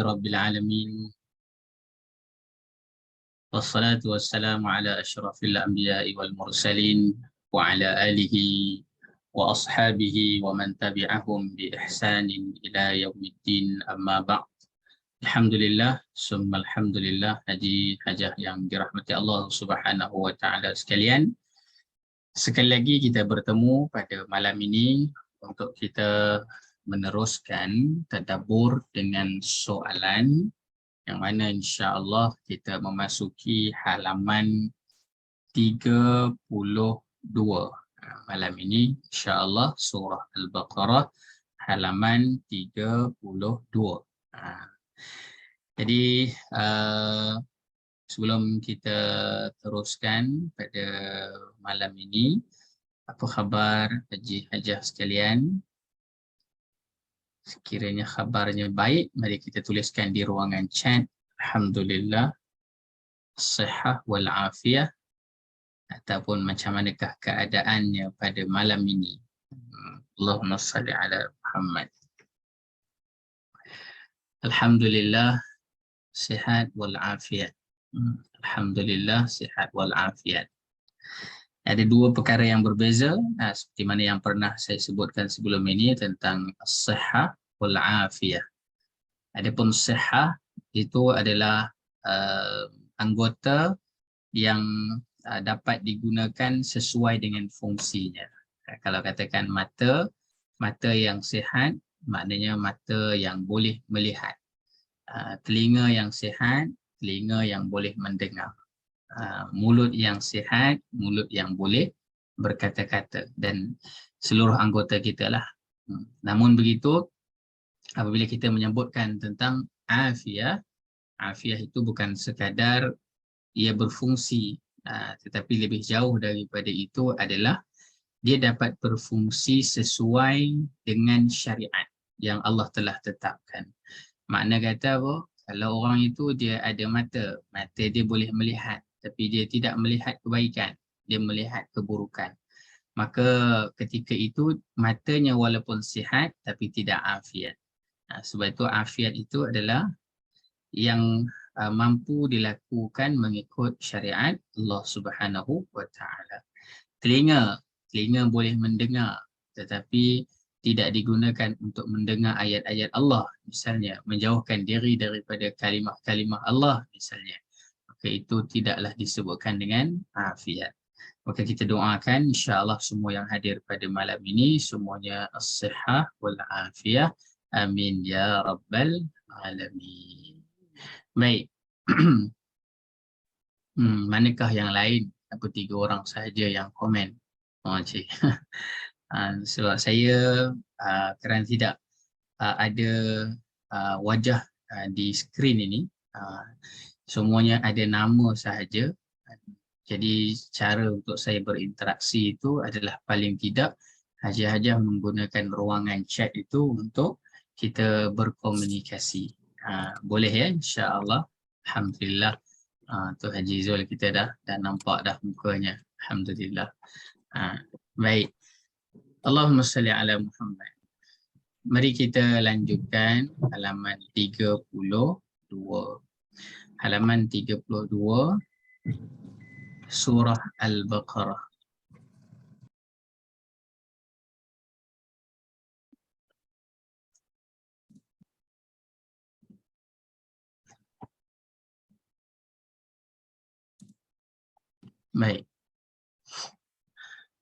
Rabbil Alamin. Wassalatu wassalamu ala asyrafil anbiya'i wal mursalin wa ala alihi wa ashabihi wa man tabi'ahum bi ihsanin ila yaumiddin, amma ba'd. Alhamdulillah, summa alhamdulillah, haji hajah yang dirahmati Allah Subhanahu wa taala sekalian. Sekali lagi kita bertemu pada malam ini untuk kita meneruskan tadabbur dengan soalan yang mana insya-Allah kita memasuki halaman 32. Malam ini insya-Allah surah Al-Baqarah halaman 32. Jadi sebelum kita teruskan pada malam ini, apa khabar Haji Hajah sekalian? Sekiranya khabarnya baik, mari kita tuliskan di ruangan chat. Alhamdulillah, sihat wal afiyah, ataupun macam manakah keadaannya pada malam ini. Allahumma salli ala Muhammad. Alhamdulillah, sihat wal afiyat. Alhamdulillah, sihat wal afiyat. Ada dua perkara yang berbeza, seperti mana yang pernah saya sebutkan sebelum ini tentang as-sihah wal afiyah. Adapun sihah itu adalah anggota yang dapat digunakan sesuai dengan fungsinya. Kalau katakan mata yang sihat, maknanya mata yang boleh melihat. Telinga yang sihat, telinga yang boleh mendengar. Mulut yang sihat, mulut yang boleh berkata-kata, dan seluruh anggota kita lah. Namun begitu, apabila kita menyebutkan tentang afiyah, afiyah itu bukan sekadar ia berfungsi, tetapi lebih jauh daripada itu adalah dia dapat berfungsi sesuai dengan syariat yang Allah telah tetapkan. Makna kata apa? Kalau orang itu dia ada mata dia boleh melihat, tapi dia tidak melihat kebaikan, dia melihat keburukan. Maka ketika itu matanya walaupun sihat tapi tidak afiat. Sebab itu afiat itu adalah yang mampu dilakukan mengikut syariat Allah Subhanahu wa taala. Telinga boleh mendengar, tetapi tidak digunakan untuk mendengar ayat-ayat Allah, misalnya menjauhkan diri daripada kalimah-kalimah Allah misalnya. Maka itu tidaklah disebutkan dengan afiat. Maka kita doakan insya-Allah semua yang hadir pada malam ini semuanya as-sihah wal afiyah. Amin ya rabbal alamin. Baik. Manakah yang lain? Apa 3 orang sahaja yang komen? Cik. Sebab saya kerana tidak ada wajah di skrin ini, semuanya ada nama sahaja. Jadi cara untuk saya berinteraksi itu adalah paling tidak Haji-Hajah menggunakan ruangan chat itu untuk kita berkomunikasi. Boleh ya, insya-Allah. Alhamdulillah. Tu Haji Zul kita dah nampak dah mukanya. Alhamdulillah. Baik. Allahumma salli ala Muhammad. Mari kita lanjutkan halaman 32. Halaman 32 surah Al-Baqarah. Baik.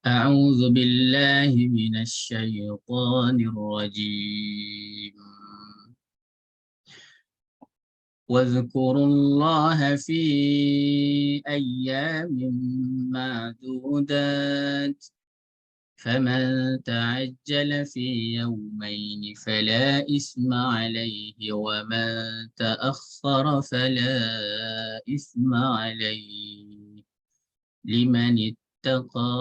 أعوذ بالله من الشيطان الرجيم. واذكروا الله في أيام معدودات فمن تعجل في يومين فلا إثم عليه ومن تأخر فلا إثم عليه لمن اتقى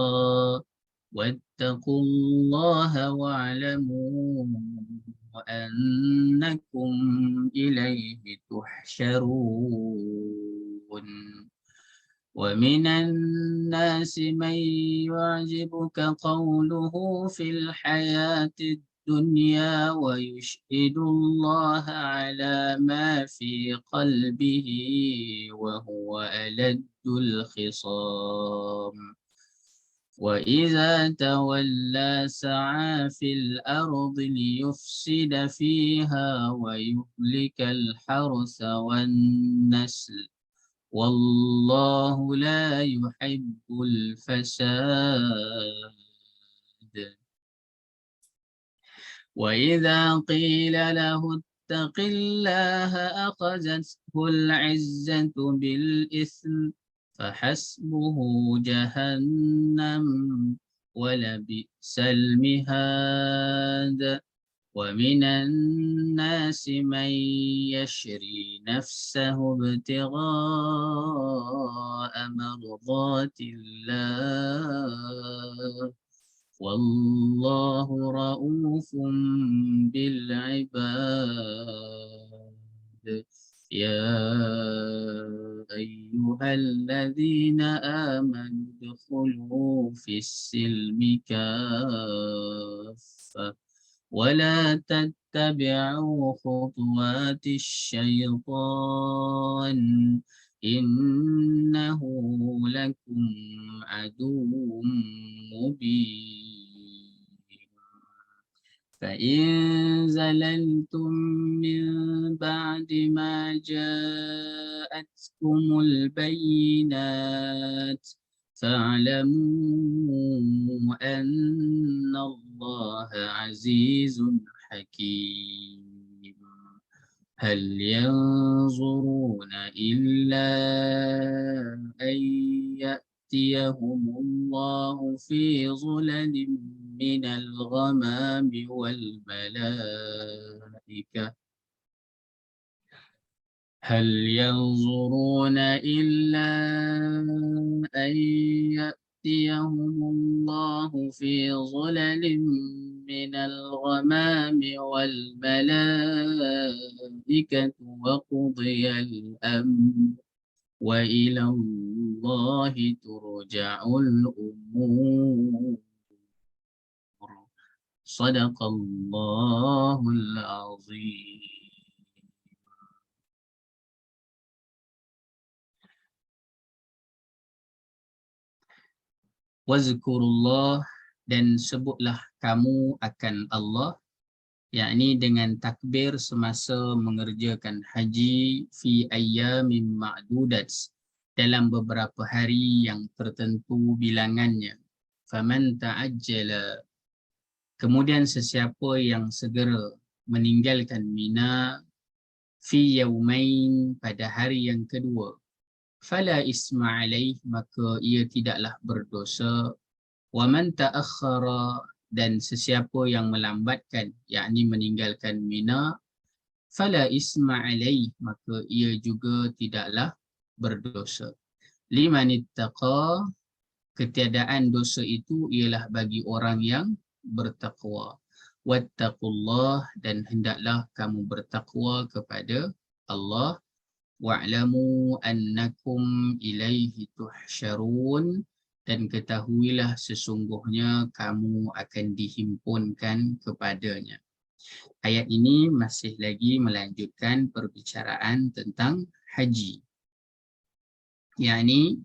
واتقوا الله واعلموا أنكم إليه تحشرون ومن الناس من يعجبك قوله في الحياة الدنيا ويشهد الله على ما في قلبه وهو ألد الخصام وإذا تولى سعى في الأرض ليفسد فيها ويهلك الحرث والنسل والله لا يحب الفساد وإذا قيل له اتق الله أخذته العزة بالإثم فحسبه جهنم ولبئس المهاد ومن الناس من يشري نفسه ابتغاء مرضات الله والله رؤوف بالعباد يا أيها الذين آمنوا ادخلوا في السلم كافة ولا تتبعوا خطوات الشيطان إنه لكم عدو مبين فإن زللتم من بعد ما جاءتكم البينات فاعلموا أن الله عزيز حكيم هل ينظرون إلا أن يأتيهم الله في ظلل من الغمام والملائكة هل ينظرون إلا أن يأتيهم الله في ظلل من الغمام والملائكة وقضي الأمر وإلى الله ترجع الأمور صدق الله العظيم. Wazkurullah dan sebutlah kamu akan Allah, yakni dengan takbir semasa mengerjakan haji fi ayyamin ma'dudat dalam beberapa hari yang tertentu bilangannya. Faman ta'ajjala, kemudian sesiapa yang segera meninggalkan Mina fi yaumain pada hari yang kedua, fala isma alaih, maka ia tidaklah berdosa. Wa man ta'akhkhara, dan sesiapa yang melambatkan, yakni meninggalkan Mina, fala isma alaih, maka ia juga tidaklah berdosa. Liman ittaqa, ketiadaan dosa itu ialah bagi orang yang bertakwa. Wattaqullah, dan hendaklah kamu bertakwa kepada Allah. Wa'lamu annakum ilaihi tuhsyarun, dan ketahuilah sesungguhnya kamu akan dihimpunkan kepadanya. Ayat ini masih lagi melanjutkan perbicaraan tentang haji. Yakni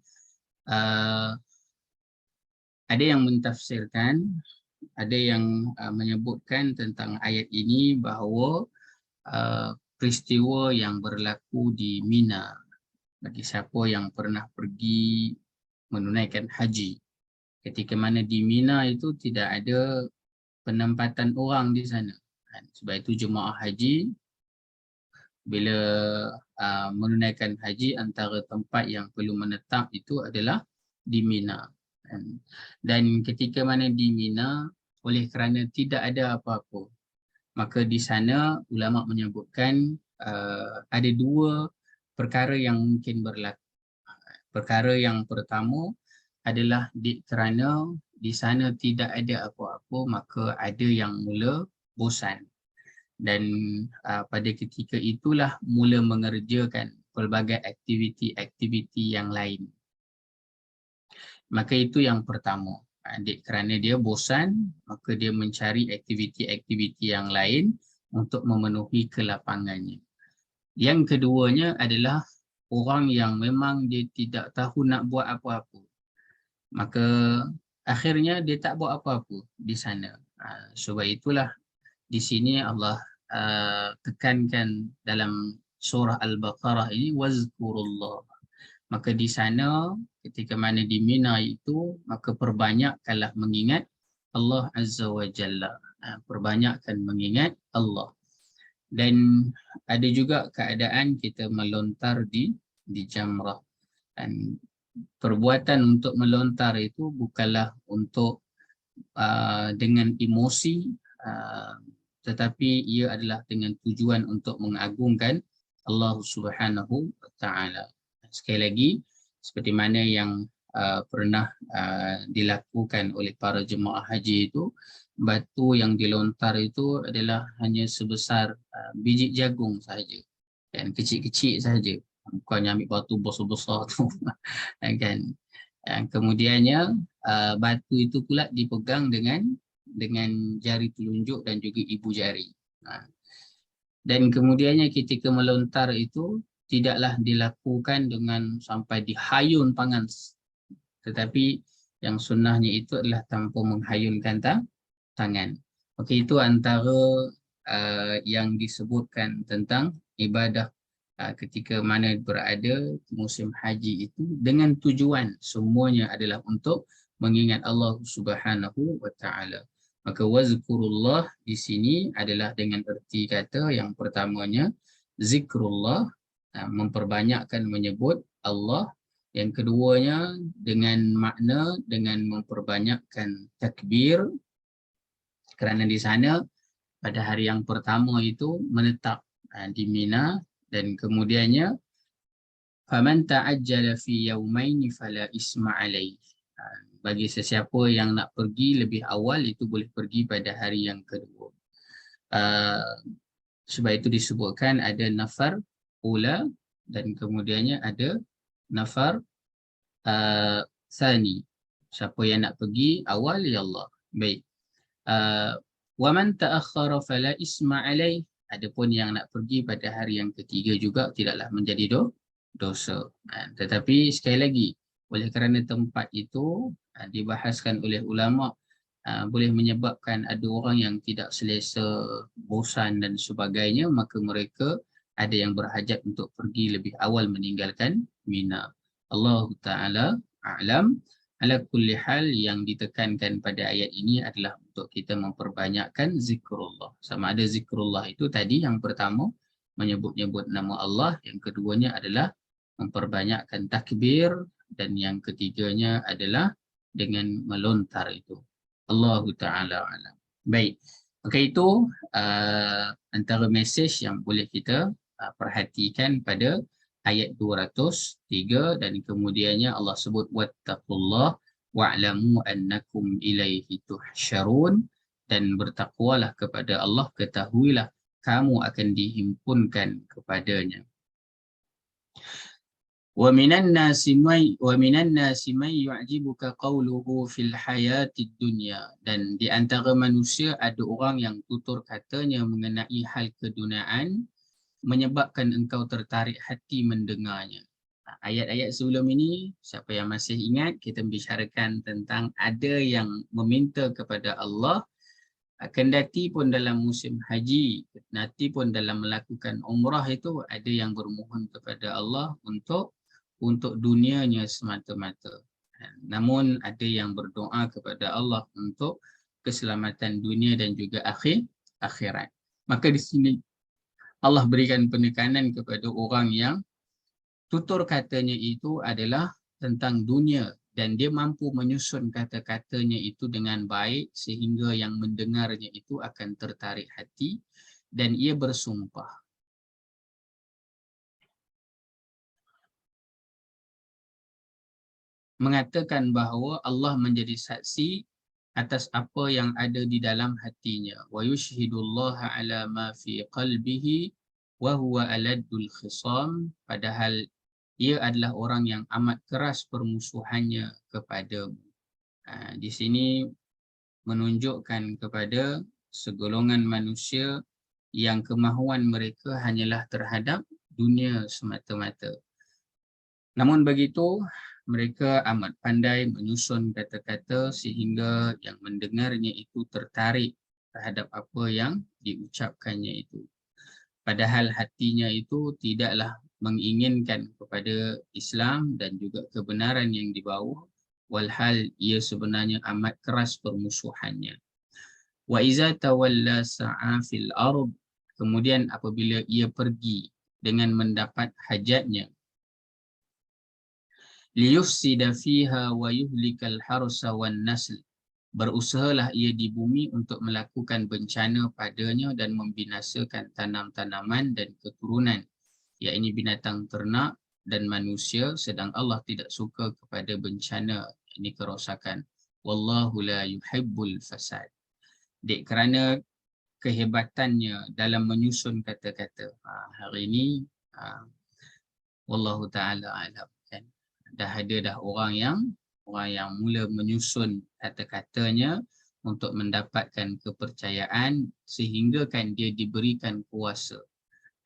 ada yang mentafsirkan, ada yang menyebutkan tentang ayat ini bahawa peristiwa yang berlaku di Mina bagi siapa yang pernah pergi menunaikan haji. Ketika mana di Mina itu tidak ada penempatan orang di sana. Sebab itu jemaah haji bila menunaikan haji, antara tempat yang perlu menetap itu adalah di Mina. Dan ketika mana di Mina, oleh kerana tidak ada apa-apa, maka di sana ulama menyebutkan ada dua perkara yang mungkin berlaku. Perkara yang pertama adalah kerana di sana tidak ada apa-apa, maka ada yang mula bosan. Dan pada ketika itulah mula mengerjakan pelbagai aktiviti-aktiviti yang lain. Maka itu yang pertama. Kerana dia bosan, maka dia mencari aktiviti-aktiviti yang lain untuk memenuhi kelapangannya. Yang keduanya adalah orang yang memang dia tidak tahu nak buat apa-apa. Maka akhirnya dia tak buat apa-apa di sana. Sebab itulah di sini Allah tekankan dalam surah Al-Baqarah ini, wazkurullah. Maka di sana ketika mana di Mina itu, maka perbanyakkanlah mengingat Allah Azza wa Jalla. Perbanyakkan mengingat Allah. Dan ada juga keadaan kita melontar di jamrah. Dan perbuatan untuk melontar itu bukanlah untuk dengan emosi, tetapi ia adalah dengan tujuan untuk mengagungkan Allah Subhanahu wa Ta'ala. Sekali lagi, seperti mana yang pernah dilakukan oleh para jemaah haji itu, batu yang dilontar itu adalah hanya sebesar biji jagung sahaja, dan kecil-kecil sahaja, bukannya ambil batu besar-besar tu. Kan? Kemudiannya batu itu pula dipegang dengan jari telunjuk dan juga ibu jari. Dan kemudiannya ketika melontar itu tidaklah dilakukan dengan sampai dihayun tangan, tetapi yang sunnahnya itu adalah tanpa menghayunkan tangan. Okey, itu antara yang disebutkan tentang ibadah ketika mana berada musim haji itu, dengan tujuan semuanya adalah untuk mengingat Allah Subhanahu wa Ta'ala. Maka wazkurullah di sini adalah dengan erti kata yang pertamanya zikrullah, memperbanyakkan menyebut Allah. Yang keduanya dengan makna dengan memperbanyakkan takbir, kerana di sana pada hari yang pertama itu menetap di Mina, dan kemudiannya faman ta'ajjala fi yawmaini fala isma alaih. Bagi sesiapa yang nak pergi lebih awal itu boleh pergi pada hari yang kedua. Sebab itu disebutkan ada nafar ula dan kemudiannya ada nafar thani. Siapa yang nak pergi awal, ya Allah. Baik. Wa man ta'akhkhara fala isma alaih. Adapun yang nak pergi pada hari yang ketiga juga tidaklah menjadi dosa. Tetapi sekali lagi, oleh kerana tempat itu dibahaskan oleh ulama, boleh menyebabkan ada orang yang tidak selesa, bosan dan sebagainya, maka mereka ada yang berhajat untuk pergi lebih awal meninggalkan Mina. Allah Ta'ala a'lam. Ala kulli hal, yang ditekankan pada ayat ini adalah untuk kita memperbanyakkan zikrullah. Sama ada zikrullah itu tadi, yang pertama menyebut-nyebut nama Allah, yang keduanya adalah memperbanyakkan takbir, dan yang ketiganya adalah dengan melontar itu. Allah Ta'ala a'lam. Baik. Maka itu antara mesej yang boleh kita perhatikan pada ayat 203, dan kemudiannya Allah sebut wattaqullah wa'lamu annakum ilaihi tuhsyarun, dan bertakwalah kepada Allah, ketahuilah kamu akan dihimpunkan kepadanya. Wa minan nasi may yu'jibuka qawluhu fil hayatid dunya, dan di antara manusia ada orang yang tutur katanya mengenai hal keduniaan menyebabkan engkau tertarik hati mendengarnya. Ayat-ayat sebelum ini, siapa yang masih ingat, kita bicarakan tentang ada yang meminta kepada Allah, kendati pun dalam musim haji, kendati pun dalam melakukan umrah itu, ada yang bermohon kepada Allah untuk dunianya semata-mata. Namun ada yang berdoa kepada Allah untuk keselamatan dunia dan juga akhirat. Maka di sini Allah berikan penekanan kepada orang yang tutur katanya itu adalah tentang dunia, dan dia mampu menyusun kata-katanya itu dengan baik sehingga yang mendengarnya itu akan tertarik hati, dan ia bersumpah. Mengatakan bahawa Allah menjadi saksi atas apa yang ada di dalam hatinya. Wa yushhidullaha ala ma fi qalbihi wa huwa aladdul khisam, padahal ia adalah orang yang amat keras permusuhannya kepadamu. Di sini menunjukkan kepada segolongan manusia yang kemahuan mereka hanyalah terhadap dunia semata-mata. Namun begitu, mereka amat pandai menyusun kata-kata sehingga yang mendengarnya itu tertarik terhadap apa yang diucapkannya itu. Padahal hatinya itu tidaklah menginginkan kepada Islam dan juga kebenaran yang dibawa, walhal ia sebenarnya amat keras permusuhannya. Wa iza tawalla sa'a fil ard, kemudian apabila ia pergi dengan mendapat hajatnya, liyufsida fiha wa yuhlikal harsa wan nasl, berusahalah ia di bumi untuk melakukan bencana padanya dan membinasakan tanam-tanaman dan keturunan, yakni binatang ternak dan manusia, sedang Allah tidak suka kepada bencana, ini kerosakan. Wallahu la yuhibbul fasad. Dek kerana kehebatannya dalam menyusun kata-kata. Hari ini wallahu taala alam, kan. Dah ada orang yang mula menyusun kata-katanya untuk mendapatkan kepercayaan sehingga kan dia diberikan kuasa.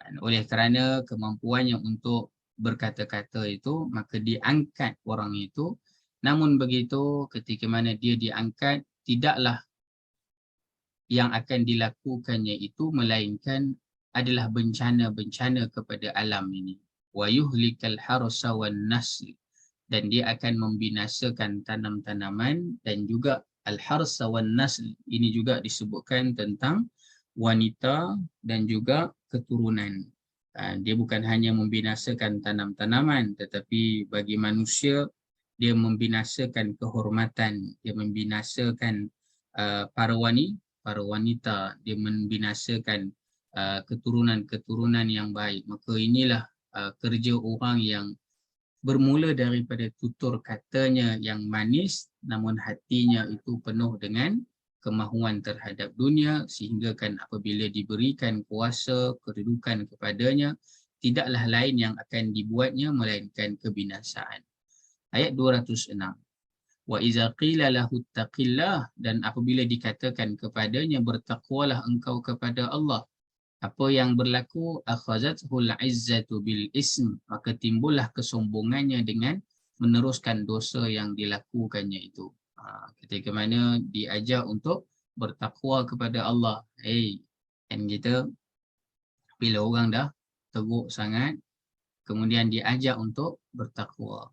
Dan oleh kerana kemampuannya untuk berkata-kata itu, maka diangkat orang itu. Namun begitu, ketika mana dia diangkat, tidaklah yang akan dilakukannya itu melainkan adalah bencana-bencana kepada alam ini. Wa yuhlikal harsa wan nasl, dan dia akan membinasakan tanam-tanaman dan juga al-harsa wan nasl, ini juga disebutkan tentang wanita dan juga keturunan. Dia bukan hanya membinasakan tanam-tanaman, tetapi bagi manusia dia membinasakan kehormatan, dia membinasakan para wanita, dia membinasakan keturunan-keturunan yang baik. Maka inilah kerja orang yang bermula daripada tutur katanya yang manis, namun hatinya itu penuh dengan kemahuan terhadap dunia, sehingga kan apabila diberikan kuasa, kedudukan kepadanya, tidaklah lain yang akan dibuatnya melainkan kebinasaan. Ayat 206. Wa iza qila lahu taqillah, dan apabila dikatakan kepadanya bertakwalah engkau kepada Allah, apa yang berlaku? Akhazathul izzatu bil ism, maka timbullah kesombongannya dengan meneruskan dosa yang dilakukannya itu. Ketika mana diajar untuk bertakwa kepada Allah, kan kita bila orang dah teruk sangat, kemudian diajar untuk bertakwa.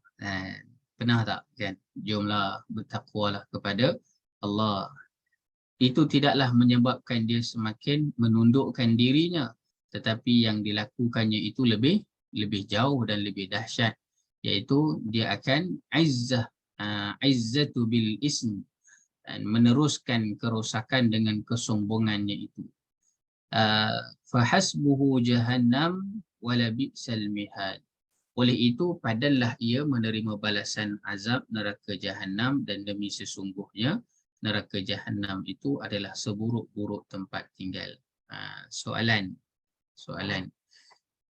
Pernah tak kan? Jomlah bertakwalah kepada Allah. Itu tidaklah menyebabkan dia semakin menundukkan dirinya, tetapi yang dilakukannya itu lebih jauh dan lebih dahsyat, iaitu dia akan izzatu bil ism, dan meneruskan kerosakan dengan kesombongannya itu. Fahasbuhu jahannam wala bi'sal mihad. Oleh itu padanlah ia menerima balasan azab neraka jahannam, dan demi sesungguhnya neraka jahannam itu adalah seburuk-buruk tempat tinggal. Soalan,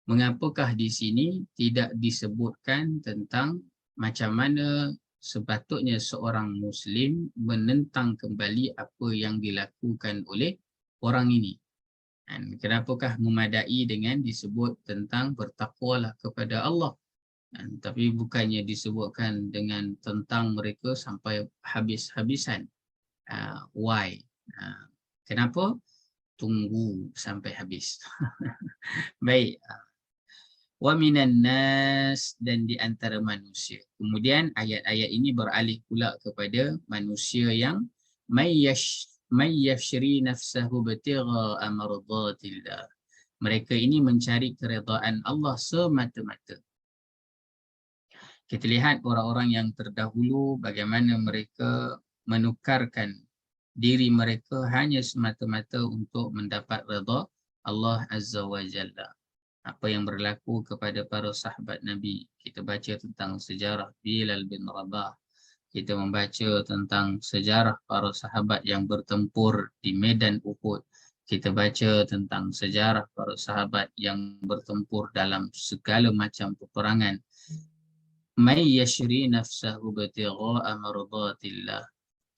mengapakah di sini tidak disebutkan tentang macam mana sepatutnya seorang Muslim menentang kembali apa yang dilakukan oleh orang ini? Dan kenapakah memadai dengan disebut tentang bertakwalah kepada Allah? Tapi bukannya disebutkan dengan tentang mereka sampai habis-habisan. Why? Kenapa? Tunggu sampai habis. Baik. Wa minan nas, dan di antara manusia. Kemudian ayat-ayat ini beralih pula kepada manusia yang may yashri nafsahu batigha mardatillah. Mereka ini mencari keredaan Allah semata-mata. Kita lihat orang-orang yang terdahulu bagaimana mereka menukarkan diri mereka hanya semata-mata untuk mendapat redha Allah Azza wa Jalla. Apa yang berlaku kepada para sahabat Nabi. Kita baca tentang sejarah Bilal bin Rabah. Kita membaca tentang sejarah para sahabat yang bertempur di medan Uhud. Kita baca tentang sejarah para sahabat yang bertempur dalam segala macam peperangan. May yashri nafsahu batigha'a mardatillah.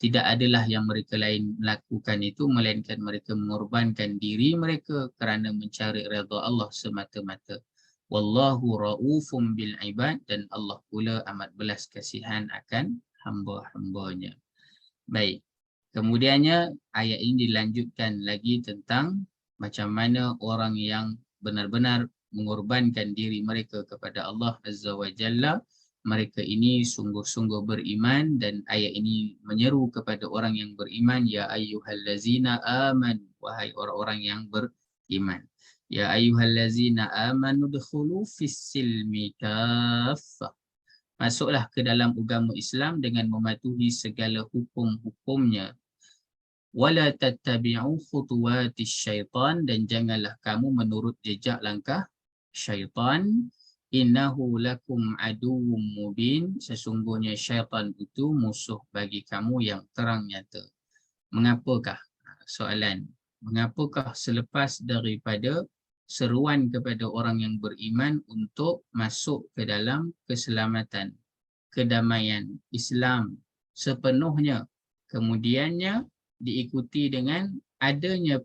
tidak adalah yang mereka lain melakukan itu melainkan mereka mengorbankan diri mereka kerana mencari redha Allah semata-mata. Wallahu raufum bil ibad, dan Allah pula amat belas kasihan akan hamba-hambanya. Baik. Kemudiannya ayat ini dilanjutkan lagi tentang macam mana orang yang benar-benar mengorbankan diri mereka kepada Allah Azza wa Jalla, mereka ini sungguh-sungguh beriman, dan ayat ini menyeru kepada orang yang beriman, ya ayyuhallazina aman, wahai orang-orang yang beriman. Ya ayyuhallazina amanu dukhulu fis-silmi kaffah. Masuklah ke dalam agama Islam dengan mematuhi segala hukum-hukumnya. Wala tattabi'u khutuwatis syaitan, dan janganlah kamu menurut jejak langkah syaitan. Innahu lakum aduwwum mubin, sesungguhnya syaitan itu musuh bagi kamu yang terang nyata. Mengapakah? Soalan. Mengapakah selepas daripada seruan kepada orang yang beriman untuk masuk ke dalam keselamatan, kedamaian Islam sepenuhnya, kemudiannya diikuti dengan adanya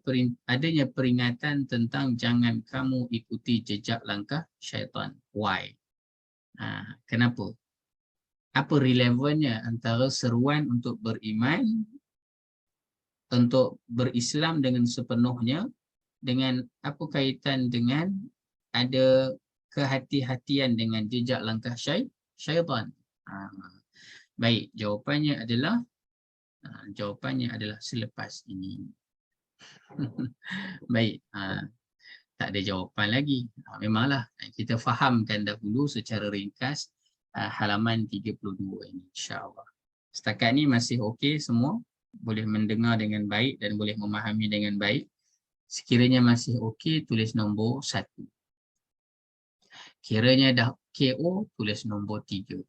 peringatan tentang jangan kamu ikuti jejak langkah syaitan. Why? Kenapa? Apa relevannya antara seruan untuk beriman, untuk berislam dengan sepenuhnya, dengan apa kaitan dengan ada kehati-hatian dengan jejak langkah syaitan? Baik, jawapannya adalah selepas ini. Baik, tak ada jawapan lagi. Memanglah kita fahamkan dahulu secara ringkas halaman 32 ini, insya-Allah. Setakat ni masih okey semua? Boleh mendengar dengan baik dan boleh memahami dengan baik? Sekiranya masih okey, tulis nombor 1. Kiranya dah KO, tulis nombor 3.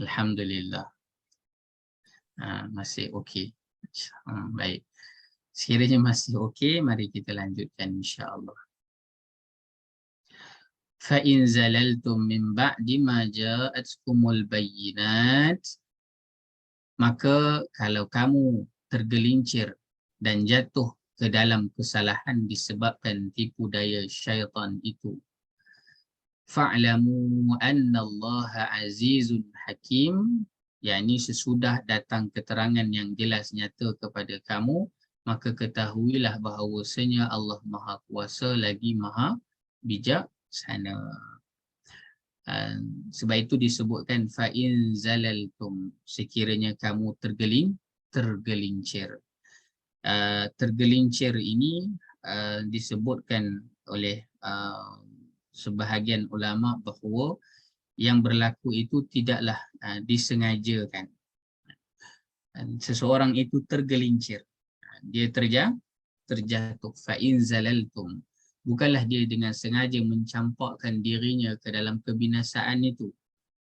Alhamdulillah. Masih okey. Baik. Sekiranya masih okey, mari kita lanjutkan insya-Allah. Fa in zalaltum min ba'di ma ja'atkumul bayyinat, maka kalau kamu tergelincir dan jatuh ke dalam kesalahan disebabkan tipu daya syaitan itu, fa'lamu annallaha azizun hakim, yakni sesudah datang keterangan yang jelas nyata kepada kamu, maka ketahuilah bahawasanya Allah Maha Kuasa lagi Maha Bijaksana. Sebab itu disebutkan fa'in zalaltum, sekiranya kamu tergelincir. Tergelincir ini disebutkan oleh sebahagian ulama bahawa yang berlaku itu tidaklah disengajakan. Seseorang itu tergelincir, dia terjatuh. Fa'in zalaltum, bukanlah dia dengan sengaja mencampakkan dirinya ke dalam kebinasaan itu.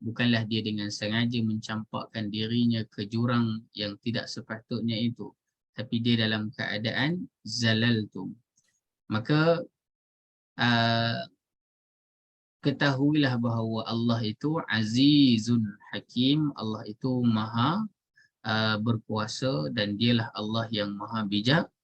Bukanlah dia dengan sengaja mencampakkan dirinya ke jurang yang tidak sepatutnya itu. Tapi dia dalam keadaan zalaltum. Maka ketahuilah bahawa Allah itu azizun hakim. Allah itu maha berkuasa dan dialah Allah yang maha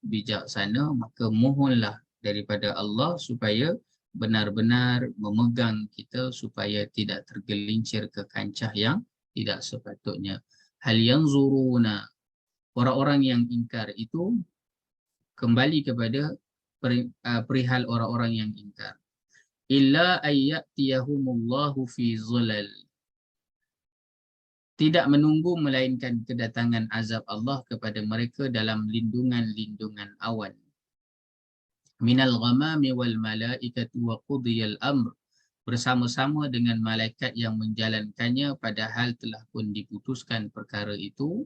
bijaksana. Maka mohonlah daripada Allah supaya benar-benar memegang kita supaya tidak tergelincir ke kancah yang tidak sepatutnya. Hal yanzuruna, orang-orang yang ingkar itu kembali kepada perihal orang-orang yang ingkar. Illa ayyatiyahumullahu fi zulal, tidak menunggu melainkan kedatangan azab Allah kepada mereka dalam lindungan-lindungan awan. Minal ghamami wal malaikatu wa qudiyal amr, bersama-sama dengan malaikat yang menjalankannya padahal telah pun diputuskan perkara itu.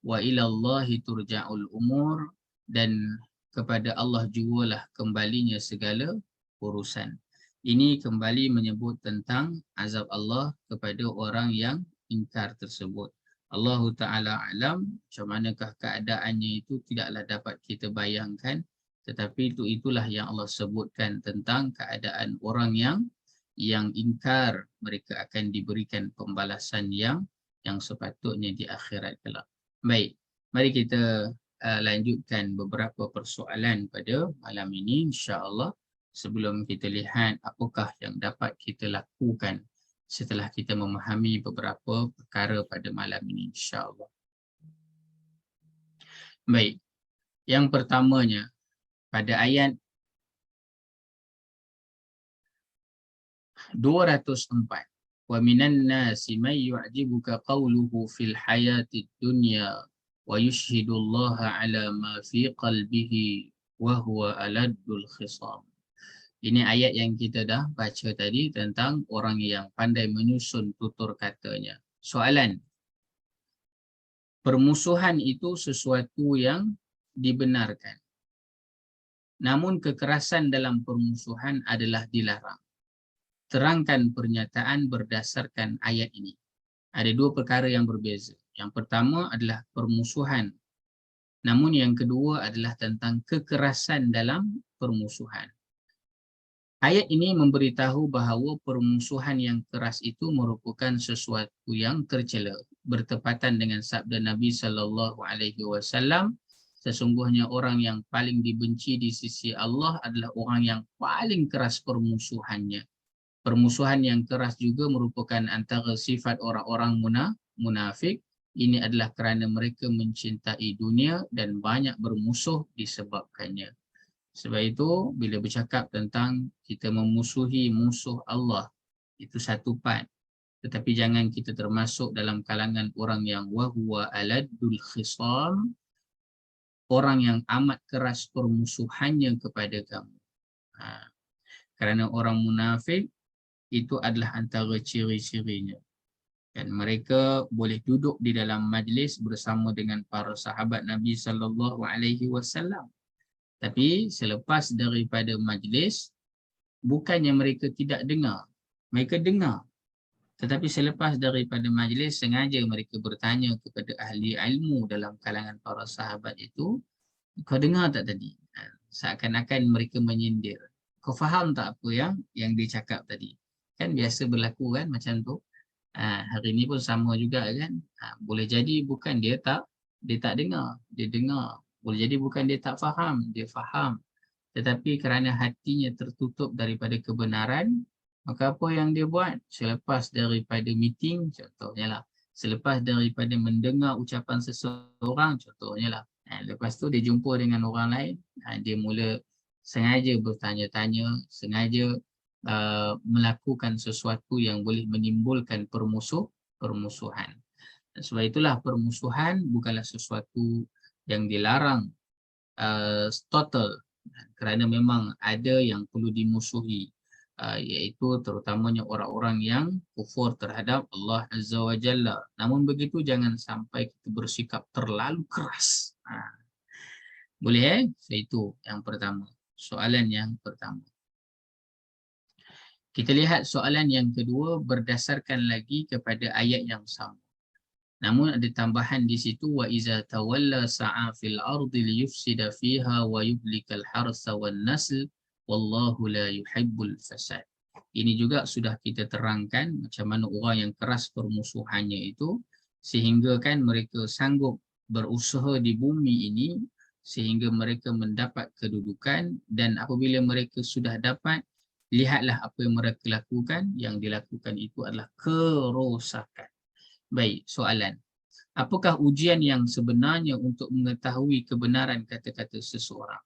Wa ilallahi turja'ul umur, dan kepada Allah jugalah kembalinya segala urusan. Ini kembali menyebut tentang azab Allah kepada orang yang ingkar tersebut. Allah Ta'ala alam, macam manakah keadaannya itu tidaklah dapat kita bayangkan. Tetapi itulah yang Allah sebutkan tentang keadaan orang yang yang ingkar, mereka akan diberikan pembalasan yang sepatutnya di akhirat kelak. Baik, mari kita lanjutkan beberapa persoalan pada malam ini insya-Allah, sebelum kita lihat apakah yang dapat kita lakukan setelah kita memahami beberapa perkara pada malam ini insya-Allah. Baik, yang pertamanya pada ayat 204, wa minan nasi may yu'jibuka qawluhu fil hayatid dunya wa yushhidullaha ala ma fi qalbihi wa huwa aladdul khisam. Ini ayat yang kita dah baca tadi tentang orang yang pandai menyusun tutur katanya. Soalan, permusuhan itu sesuatu yang dibenarkan. Namun kekerasan dalam permusuhan adalah dilarang. Terangkan pernyataan berdasarkan ayat ini. Ada dua perkara yang berbeza. Yang pertama adalah permusuhan. Namun yang kedua adalah tentang kekerasan dalam permusuhan. Ayat ini memberitahu bahawa permusuhan yang keras itu merupakan sesuatu yang tercela. Bertepatan dengan sabda Nabi SAW, sesungguhnya orang yang paling dibenci di sisi Allah adalah orang yang paling keras permusuhannya. Permusuhan yang keras juga merupakan antara sifat orang-orang munafik. Ini adalah kerana mereka mencintai dunia dan banyak bermusuh disebabkannya. Sebab itu, bila bercakap tentang kita memusuhi musuh Allah, itu satu part. Tetapi jangan kita termasuk dalam kalangan orang yang wahuwa aladdul khisam, orang yang amat keras permusuhannya kepada kamu. Kerana orang munafik itu adalah antara ciri-cirinya. Dan mereka boleh duduk di dalam majlis bersama dengan para sahabat Nabi SAW. Tapi selepas daripada majlis, bukannya mereka tidak dengar. Mereka dengar. Tetapi selepas daripada majlis, sengaja mereka bertanya kepada ahli ilmu dalam kalangan para sahabat itu, kau dengar tak tadi? Seakan-akan mereka menyindir. Kau faham tak apa yang dia cakap tadi? Kan biasa berlaku kan macam tu. Hari ni pun sama juga kan. Boleh jadi bukan dia tak dengar, dia dengar. Boleh jadi bukan dia tak faham, dia faham. Tetapi kerana hatinya tertutup daripada kebenaran, maka apa yang dia buat selepas daripada meeting, contohnya lah, selepas daripada mendengar ucapan seseorang, contohnya lah, lepas tu dia jumpa dengan orang lain, dia mula sengaja bertanya-tanya, sengaja melakukan sesuatu yang boleh menimbulkan permusuhan. Sebab itulah permusuhan bukanlah sesuatu yang dilarang total, kerana memang ada yang perlu dimusuhi, iaitu terutamanya orang-orang yang kufur terhadap Allah Azza wa Jalla. Namun begitu jangan sampai kita bersikap terlalu keras. Boleh Itu yang pertama. Soalan yang pertama. Kita lihat soalan yang kedua berdasarkan lagi kepada ayat yang sama. Namun ada tambahan di situ, wa iza tawalla sa'a fil ardi liyufsida fiha wa yuhlikal harsa wan nasl wallahu la yuhibbul fasad. Ini juga sudah kita terangkan macam mana orang yang keras permusuhannya itu, sehingga kan mereka sanggup berusaha di bumi ini sehingga mereka mendapat kedudukan, dan apabila mereka sudah dapat, lihatlah apa yang mereka lakukan. Yang dilakukan itu adalah kerosakan. Baik, soalan. Apakah ujian yang sebenarnya untuk mengetahui kebenaran kata-kata seseorang?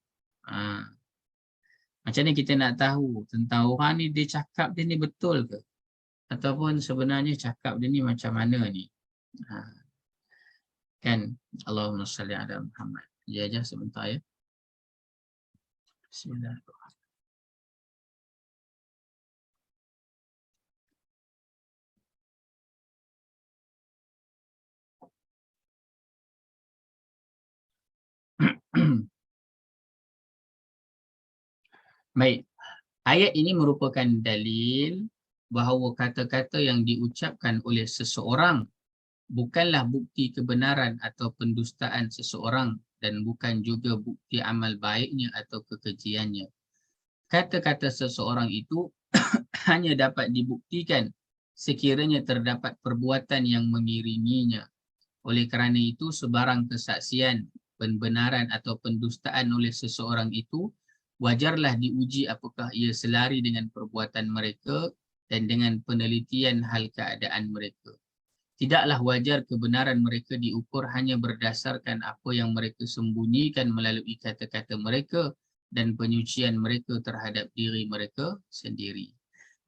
Macam ni kita nak tahu tentang orang ni, dia cakap dia ni betul ke? Ataupun sebenarnya cakap dia ni macam mana ni? Kan? Allahumma salli ala Muhammad. Ya, sebentar ya. Bismillahirrahmanirrahim. Baik, ayat ini merupakan dalil bahawa kata-kata yang diucapkan oleh seseorang bukanlah bukti kebenaran atau pendustaan seseorang, dan bukan juga bukti amal baiknya atau kekejiannya. Kata-kata seseorang itu hanya dapat dibuktikan sekiranya terdapat perbuatan yang mengiringinya. Oleh kerana itu, sebarang kesaksian, pembenaran atau pendustaan oleh seseorang itu wajarlah diuji apakah ia selari dengan perbuatan mereka dan dengan penelitian hal keadaan mereka. Tidaklah wajar kebenaran mereka diukur hanya berdasarkan apa yang mereka sembunyikan melalui kata-kata mereka dan penyucian mereka terhadap diri mereka sendiri.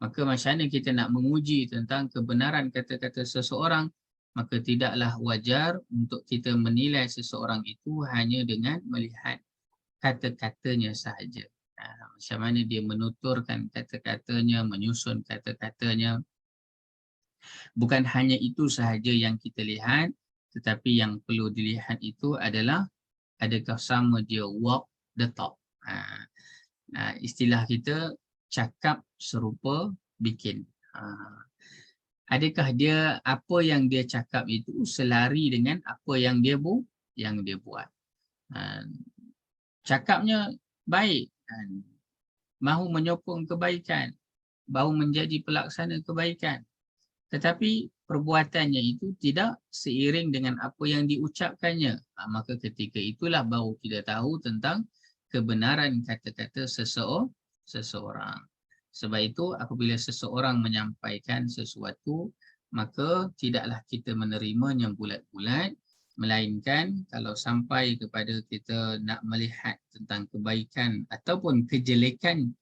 Maka macam mana kita nak menguji tentang kebenaran kata-kata seseorang, maka tidaklah wajar untuk kita menilai seseorang itu hanya dengan melihat kata-katanya sahaja. Macam mana dia menuturkan kata-katanya, menyusun kata-katanya. Bukan hanya itu sahaja yang kita lihat, tetapi yang perlu dilihat itu adalah adakah sama dia walk the talk. Istilah kita cakap serupa bikin. Adakah dia apa yang dia cakap itu selari dengan apa yang dia buat. Cakapnya baik, mahu menyokong kebaikan, mahu menjadi pelaksana kebaikan. Tetapi perbuatannya itu tidak seiring dengan apa yang diucapkannya. Maka ketika itulah baru kita tahu tentang kebenaran kata-kata seseorang. Sebab itu apabila seseorang menyampaikan sesuatu, maka tidaklah kita menerimanya bulat-bulat, melainkan kalau sampai kepada kita nak melihat tentang kebaikan ataupun kejelekan,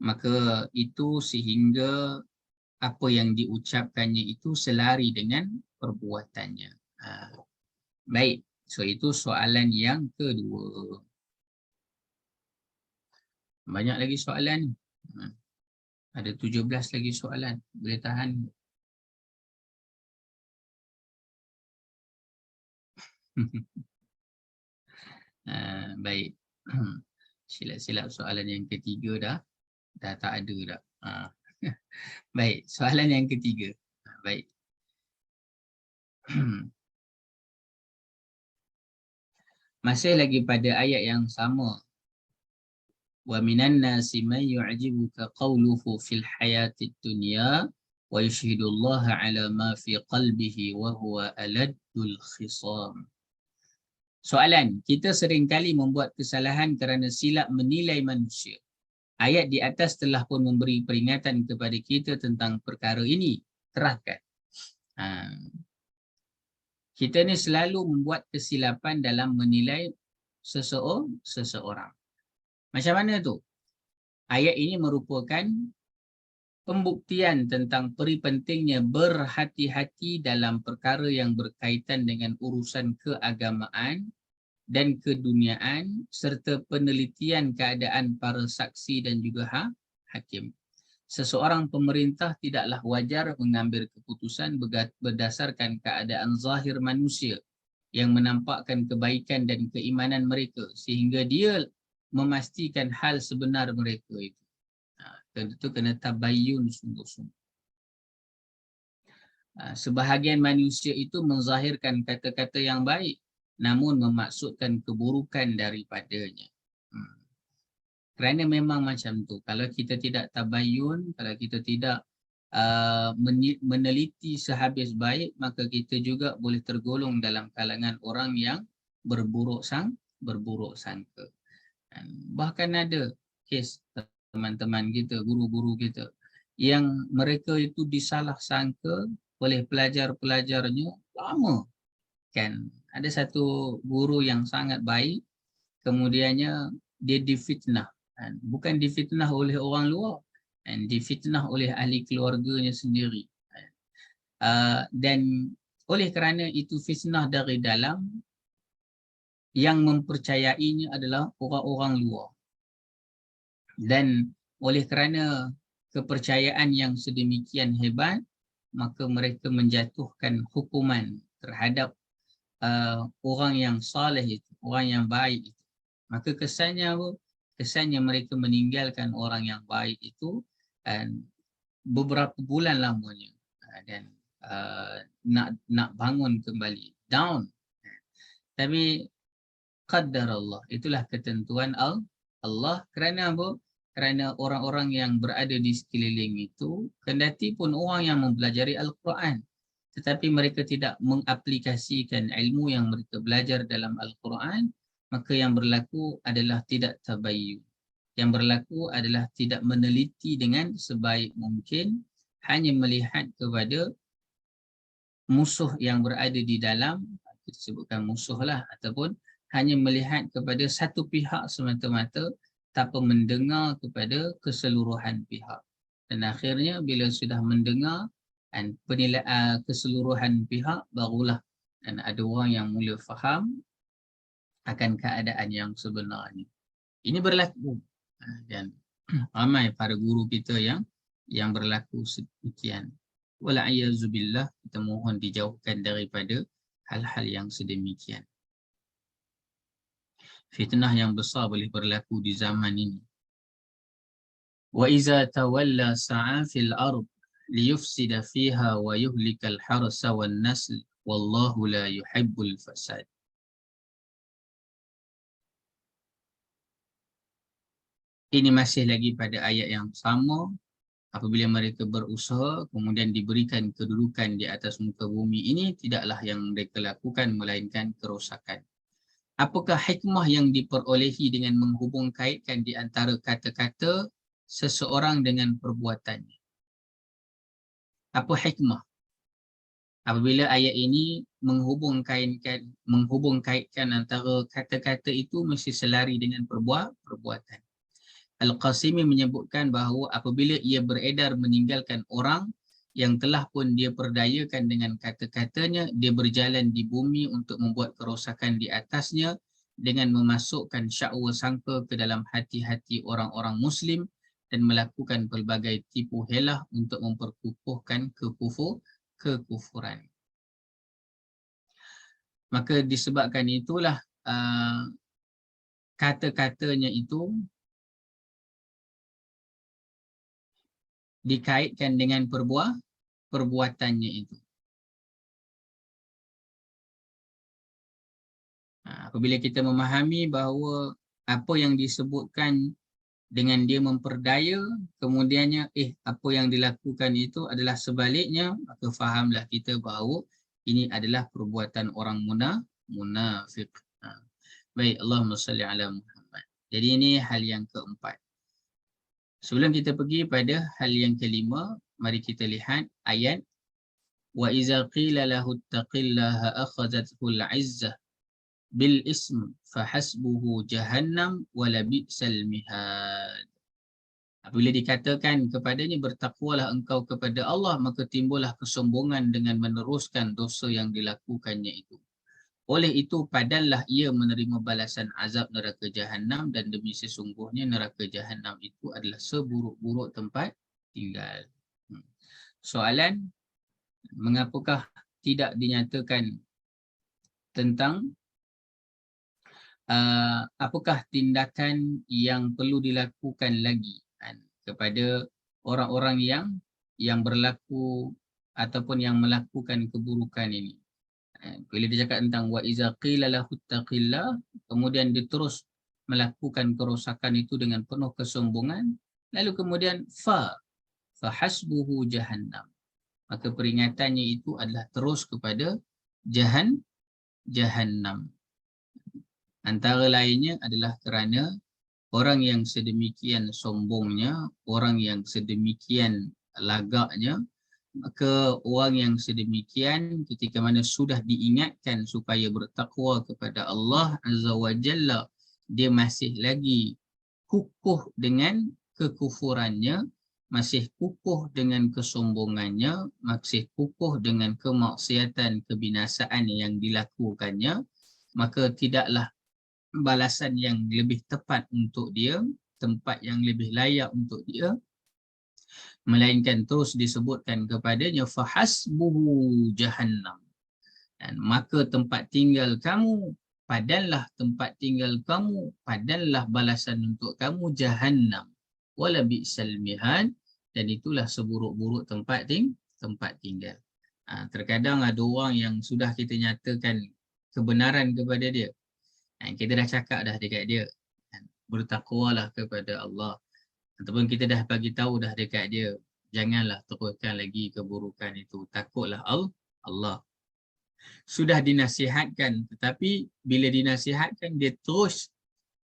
maka itu sehingga apa yang diucapkannya itu selari dengan perbuatannya. Baik, so itu soalan yang kedua. Banyak lagi soalan. Ada 17 lagi soalan. Boleh tahan? Baik. Silap-silap soalan yang ketiga dah tak ada dah. Baik, soalan yang ketiga. Baik. Masih lagi pada ayat yang sama. Wa minan nasi man yu'jibuka qawluhu fil hayatid dunya wa yushhidullaha ala ma fi qalbihi wa huwa aladdul khisam. Soalan, kita seringkali membuat kesalahan kerana silap menilai manusia. Ayat di atas telah pun memberi peringatan kepada kita tentang perkara ini. Terahkan. Kita ni selalu membuat kesilapan dalam menilai seseorang. Macam mana tu? Ayat ini merupakan pembuktian tentang peri pentingnya berhati-hati dalam perkara yang berkaitan dengan urusan keagamaan dan keduniaan serta penelitian keadaan para saksi dan juga hakim. Seseorang pemerintah tidaklah wajar mengambil keputusan berdasarkan keadaan zahir manusia yang menampakkan kebaikan dan keimanan mereka sehingga dia memastikan hal sebenar mereka itu. Itu kena tabayyun sungguh-sungguh. Sebahagian manusia itu menzahirkan kata-kata yang baik namun memaksudkan keburukan daripadanya. Kerana memang macam tu. Kalau kita tidak tabayyun, kalau kita tidak meneliti sehabis baik, maka kita juga boleh tergolong dalam kalangan orang yang berburuk sangka. Bahkan ada kes teman-teman kita, guru-guru kita, yang mereka itu disalah sangka oleh pelajar-pelajarnya lama. Kan ada satu guru yang sangat baik, kemudiannya dia difitnah. Bukan difitnah oleh orang luar, difitnah oleh ahli keluarganya sendiri. Dan oleh kerana itu fitnah dari dalam, yang mempercayainya adalah orang-orang luar. Dan oleh kerana kepercayaan yang sedemikian hebat, maka mereka menjatuhkan hukuman terhadap orang yang saleh itu, orang yang baik itu. Maka kesannya apa? Kesannya mereka meninggalkan orang yang baik itu beberapa bulan lamanya dan nak bangun kembali down. Tapi qadar Allah, itulah ketentuan Allah. Kerana apa? kerana orang-orang yang berada di sekeliling itu kendati pun orang yang mempelajari Al-Quran, tetapi mereka tidak mengaplikasikan ilmu yang mereka belajar dalam Al-Quran, maka yang berlaku adalah tidak tabayyun. Yang berlaku adalah tidak meneliti dengan sebaik mungkin, hanya melihat kepada musuh yang berada di dalam, kita sebutkan musuh lah, ataupun hanya melihat kepada satu pihak semata-mata tanpa mendengar kepada keseluruhan pihak. Dan akhirnya bila sudah mendengar dan penilaian keseluruhan pihak, barulah dan ada orang yang mula faham akan keadaan yang sebenarnya. Ini berlaku dan ramai para guru kita yang berlaku sedemikian. Wala'iyyazubillah, kita mohon dijauhkan daripada hal-hal yang sedemikian. Fitnah yang besar boleh berlaku di zaman ini. Wa iza tawalla sa'a fil ard liyufsida fiha wa yuhlikal harsa wan nasl wallahu la yuhibbul fasad. Ini masih lagi pada ayat yang sama. Apabila mereka berusaha kemudian diberikan kedudukan di atas muka bumi ini, tidaklah yang mereka lakukan melainkan kerosakan. Apakah hikmah yang diperolehi dengan menghubung kaitkan di antara kata-kata seseorang dengan perbuatannya? Apa hikmah apabila ayat ini menghubung kaitkan antara kata-kata itu mesti selari dengan perbuatan? Al-Qasimi menyebutkan bahawa apabila ia beredar meninggalkan orang yang telah pun dia perdayakan dengan kata-katanya, dia berjalan di bumi untuk membuat kerosakan di atasnya dengan memasukkan syakwa sangka ke dalam hati-hati orang-orang Muslim dan melakukan pelbagai tipu helah untuk memperkukuhkan kekufuran. Maka disebabkan itulah kata-katanya itu dikaitkan dengan perbuatannya itu. Apabila kita memahami bahawa apa yang disebutkan dengan dia memperdaya, kemudiannya apa yang dilakukan itu adalah sebaliknya, maka fahamlah kita bahawa ini adalah perbuatan orang munafik. Baik, Allahumma salli ala Muhammad. Jadi ini hal yang keempat. Sebelum kita pergi pada hal yang kelima, mari kita lihat ayat wa iza qila lahu ittaqillaha akhadhathu al-'izzah bil ism fahasbuhu jahannam wa labi'sal mihad. Apabila dikatakan kepadanya bertakwalah engkau kepada Allah, maka timbullah kesombongan dengan meneruskan dosa yang dilakukannya itu. Oleh itu padanlah ia menerima balasan azab neraka Jahannam, dan demi sesungguhnya neraka Jahannam itu adalah seburuk-buruk tempat tinggal. Soalan, mengapakah tidak dinyatakan tentang apakah tindakan yang perlu dilakukan lagi kepada orang-orang yang berlaku ataupun yang melakukan keburukan ini? Bila dia cakap tentang wa iza qila lahu taqillah, kemudian dia terus melakukan kerosakan itu dengan penuh kesombongan, lalu kemudian fahasbuhu jahannam, maka peringatannya itu adalah terus kepada jahannam. Antara lainnya adalah kerana orang yang sedemikian sombongnya, orang yang sedemikian lagaknya, maka orang yang sedemikian ketika mana sudah diingatkan supaya bertakwa kepada Allah Azza wa Jalla, dia masih lagi kukuh dengan kekufurannya, masih kukuh dengan kesombongannya, masih kukuh dengan kemaksiatan kebinasaan yang dilakukannya, maka tidaklah balasan yang lebih tepat untuk dia, tempat yang lebih layak untuk dia, melainkan terus disebutkan kepadanya fahasbuhu jahannam, dan maka tempat tinggal kamu, padanlah tempat tinggal kamu, padanlah balasan untuk kamu jahannam, wala bi'sal mihad, dan itulah seburuk-buruk tempat tinggal. Terkadang ada orang yang sudah kita nyatakan kebenaran kepada dia, kita dah cakap dah dekat dia, bertakwalah kepada Allah, Ataupun kita dah bagi tahu dah dekat dia, janganlah teruskan lagi keburukan itu, takutlah Allah. Sudah dinasihatkan, tetapi bila dinasihatkan dia terus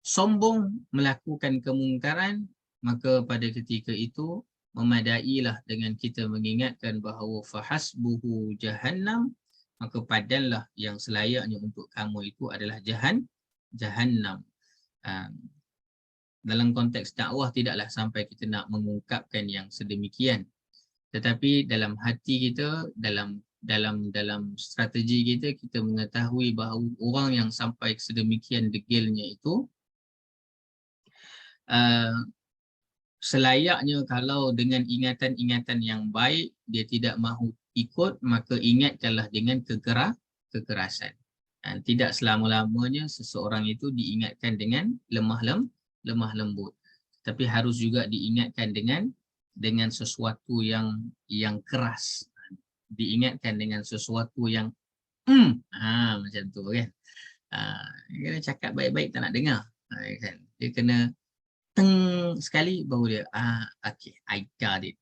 sombong melakukan kemungkaran, maka pada ketika itu memadailah dengan kita mengingatkan bahawa fahasbuhu jahannam, maka padanlah yang selayaknya untuk kamu itu adalah jahannam. Dalam konteks dakwah tidaklah sampai kita nak mengungkapkan yang sedemikian, tetapi dalam hati kita, dalam strategi kita, kita mengetahui bahawa orang yang sampai sedemikian degilnya itu selayaknya kalau dengan ingatan-ingatan yang baik dia tidak mahu ikut, maka ingatkanlah dengan kekerasan. Tidak selama-lamanya seseorang itu diingatkan dengan lemah lembut, tapi harus juga diingatkan dengan sesuatu yang keras, diingatkan dengan sesuatu yang macam tu kan. Kena cakap baik-baik tak nak dengar kan. Dia kena sekali baru dia okay, I got it.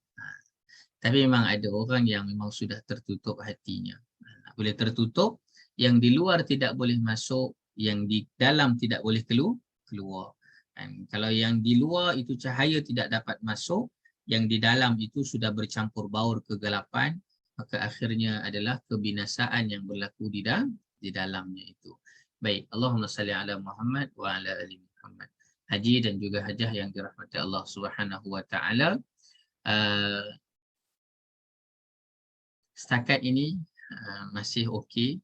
Tapi memang ada orang yang memang sudah tertutup hatinya. Boleh tertutup, yang di luar tidak boleh masuk, yang di dalam tidak boleh keluar. Dan kalau yang di luar itu cahaya tidak dapat masuk, yang di dalam itu sudah bercampur baur kegelapan, maka akhirnya adalah kebinasaan yang berlaku di dalamnya itu. Baik, Allahumma salli ala Muhammad wa ala ali Muhammad. Haji dan juga hajah yang dirahmati Allah Subhanahu wa taala. Setakat ini masih okey.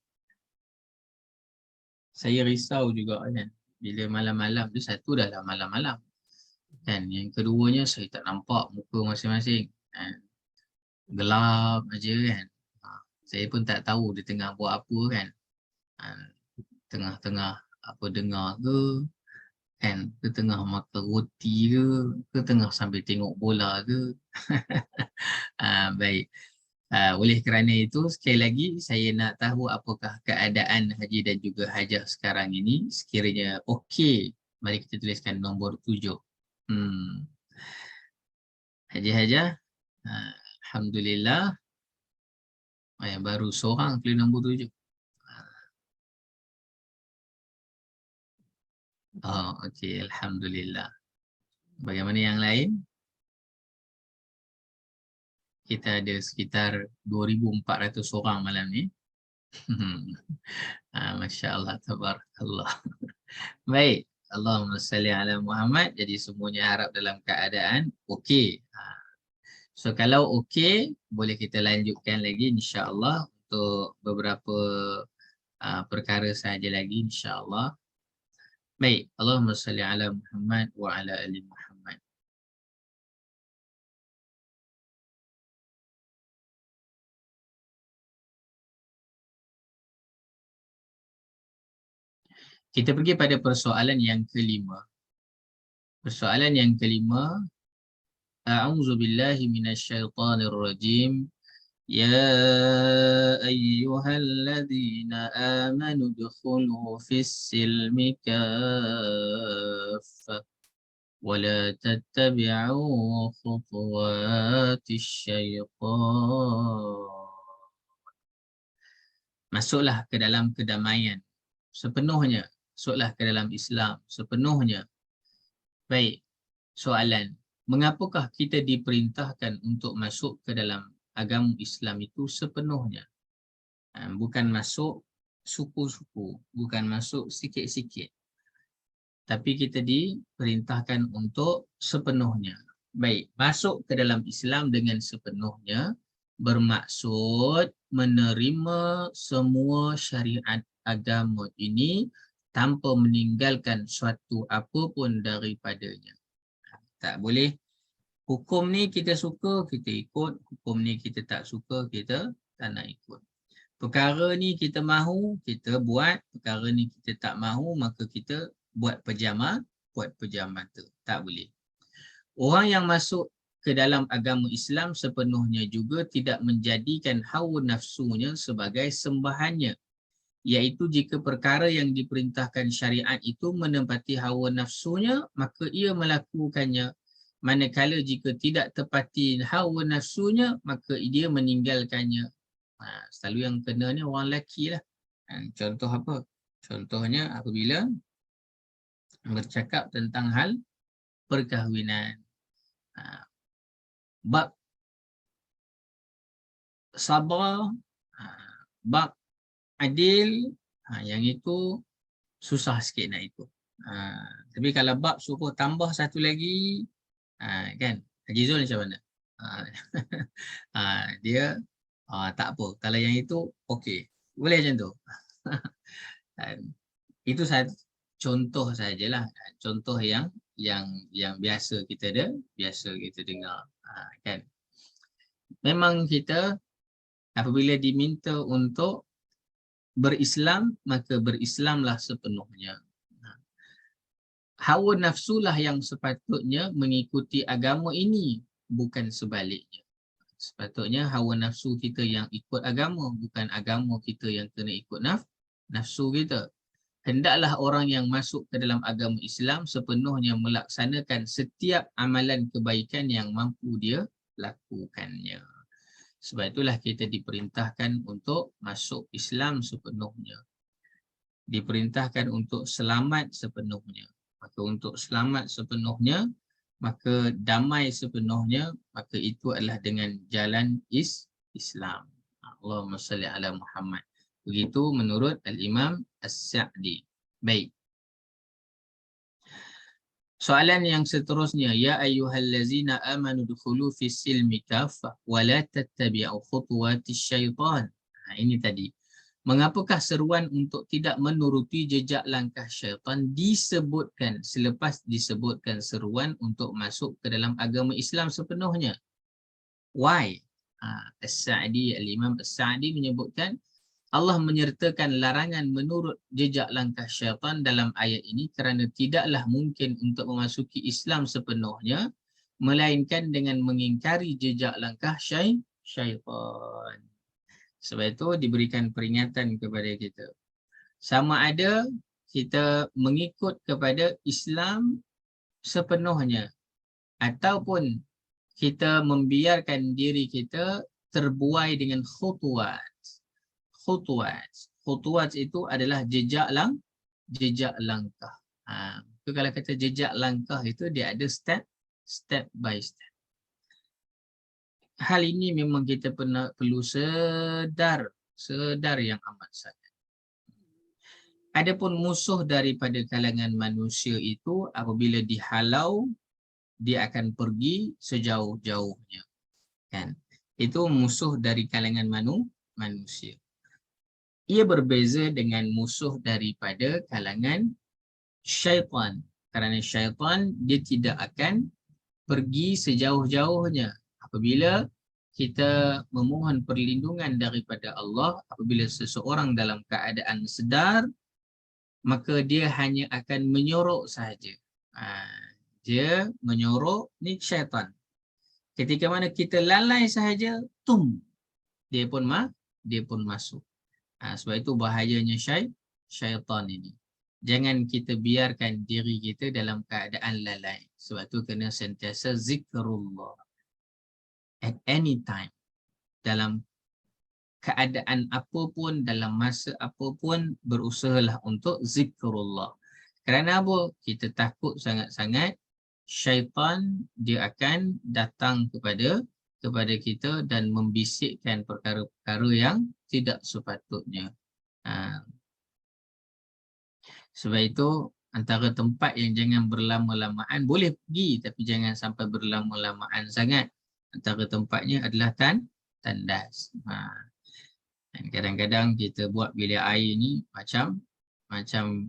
Saya risau juga kan, bila malam-malam tu, satu dah lah malam-malam kan, yang keduanya saya tak nampak muka masing-masing kan. Gelap aja kan. Saya pun tak tahu dia tengah buat apa kan. Tengah-tengah apa dengar ke kan, ke tengah makan roti ke tengah sambil tengok bola ke. Baik. Oleh kerana itu, sekali lagi saya nak tahu apakah keadaan haji dan juga hajah sekarang ini. Sekiranya okey, mari kita tuliskan nombor 7. Haji-hajah, alhamdulillah. Baru seorang pilih nombor 7. Okey, alhamdulillah. Bagaimana yang lain? Kita ada sekitar 2,400 orang malam ni. Masya Allah, tabarakallah. Baik, Allahumma salli ala Muhammad. Jadi semuanya harap dalam keadaan okey. So kalau okey, boleh kita lanjutkan lagi insya-Allah untuk beberapa perkara sahaja lagi insya-Allah. Baik, Allahumma salli ala Muhammad wa ala ali Muhammad. Kita pergi pada persoalan yang kelima. Persoalan yang kelima, A'udzu billahi minasyaitonir rajim. Ya ayyuhalladzina amanu udkhulu fis-silmi kaffah wa la tattabi'u khutuwatisy syaitan. Masuklah ke dalam kedamaian sepenuhnya. Masuklah ke dalam Islam sepenuhnya. Baik, soalan, mengapakah kita diperintahkan untuk masuk ke dalam agama Islam itu sepenuhnya? Bukan masuk suku-suku, bukan masuk sikit-sikit, tapi kita diperintahkan untuk sepenuhnya. Baik, masuk ke dalam Islam dengan sepenuhnya bermaksud menerima semua syariat agama ini tanpa meninggalkan suatu apapun daripadanya. Tak boleh hukum ni kita suka kita ikut, hukum ni kita tak suka kita tak nak ikut. Perkara ni kita mahu kita buat, perkara ni kita tak mahu maka kita buat pejama tu. Tak boleh. Orang yang masuk ke dalam agama Islam sepenuhnya juga tidak menjadikan hawa nafsunya sebagai sembahannya. Iaitu jika perkara yang diperintahkan syariat itu menempati hawa nafsunya, maka ia melakukannya. manakala jika tidak tepati hawa nafsunya, maka dia meninggalkannya. Selalu yang kena ni orang lelaki lah. Contoh apa? Contohnya apabila bercakap tentang hal perkahwinan. Bab sabar, bab adil, yang itu susah sikit nak ikut. Tapi kalau bab suruh tambah satu lagi, kan, Haji Zul macam mana? Dia tak apa. Kalau yang itu okey, boleh macam tu. Itu contoh sajalah, contoh yang biasa kita dengar, kan. Memang kita apabila diminta untuk berislam, maka berislamlah sepenuhnya. Hawa nafsulah yang sepatutnya mengikuti agama ini, bukan sebaliknya. Sepatutnya hawa nafsu kita yang ikut agama, bukan agama kita yang kena ikut nafsu kita. Hendaklah orang yang masuk ke dalam agama Islam sepenuhnya melaksanakan setiap amalan kebaikan yang mampu dia lakukannya. Sebab itulah kita diperintahkan untuk masuk Islam sepenuhnya. Diperintahkan untuk selamat sepenuhnya. Maka untuk selamat sepenuhnya, maka damai sepenuhnya, maka itu adalah dengan jalan Islam. Allahumma salli ala Muhammad. Begitu menurut Al-Imam As-Sa'di. Baik. Soalan yang seterusnya, ya ayyuhallazina amanu dukhulu fis silmi kaffah wa la tattabi'u khutuwatis syaitan. Ini tadi. Mengapakah seruan untuk tidak menuruti jejak langkah syaitan disebutkan selepas disebutkan seruan untuk masuk ke dalam agama Islam sepenuhnya? Why? As-Sa'di, Al-Imam As-Sa'di menyebutkan Allah menyertakan larangan menurut jejak langkah syaitan dalam ayat ini kerana tidaklah mungkin untuk memasuki Islam sepenuhnya melainkan dengan mengingkari jejak langkah syaitan. Sebab itu diberikan peringatan kepada kita. Sama ada kita mengikut kepada Islam sepenuhnya ataupun kita membiarkan diri kita terbuai dengan khutuwat. Khutuwat itu adalah jejak langkah. Kalau kata jejak langkah itu dia ada step by step. Hal ini memang kita perlu sedar yang amat sangat. Adapun musuh daripada kalangan manusia itu apabila dihalau, dia akan pergi sejauh-jauhnya. Kan? Itu musuh dari kalangan manusia. Ia berbeza dengan musuh daripada kalangan syaitan. Kerana syaitan dia tidak akan pergi sejauh-jauhnya. Apabila kita memohon perlindungan daripada Allah, apabila seseorang dalam keadaan sedar, maka dia hanya akan menyorok sahaja. Dia menyorok, ni syaitan. Ketika mana kita lalai sahaja, dia pun masuk. Sebab itu bahayanya syaitan ini. Jangan kita biarkan diri kita dalam keadaan lalai. Sebab itu kena sentiasa zikrullah. At any time. Dalam keadaan apapun, dalam masa apapun, berusahalah untuk zikrullah. Kerana apa? Kita takut sangat-sangat syaitan dia akan datang kepada kita dan membisikkan perkara-perkara yang tidak sepatutnya. Sebab itu antara tempat yang jangan berlama-lamaan, boleh pergi tapi jangan sampai berlama-lamaan sangat. Antara tempatnya adalah tandas. Dan kadang-kadang kita buat bilik air ni macam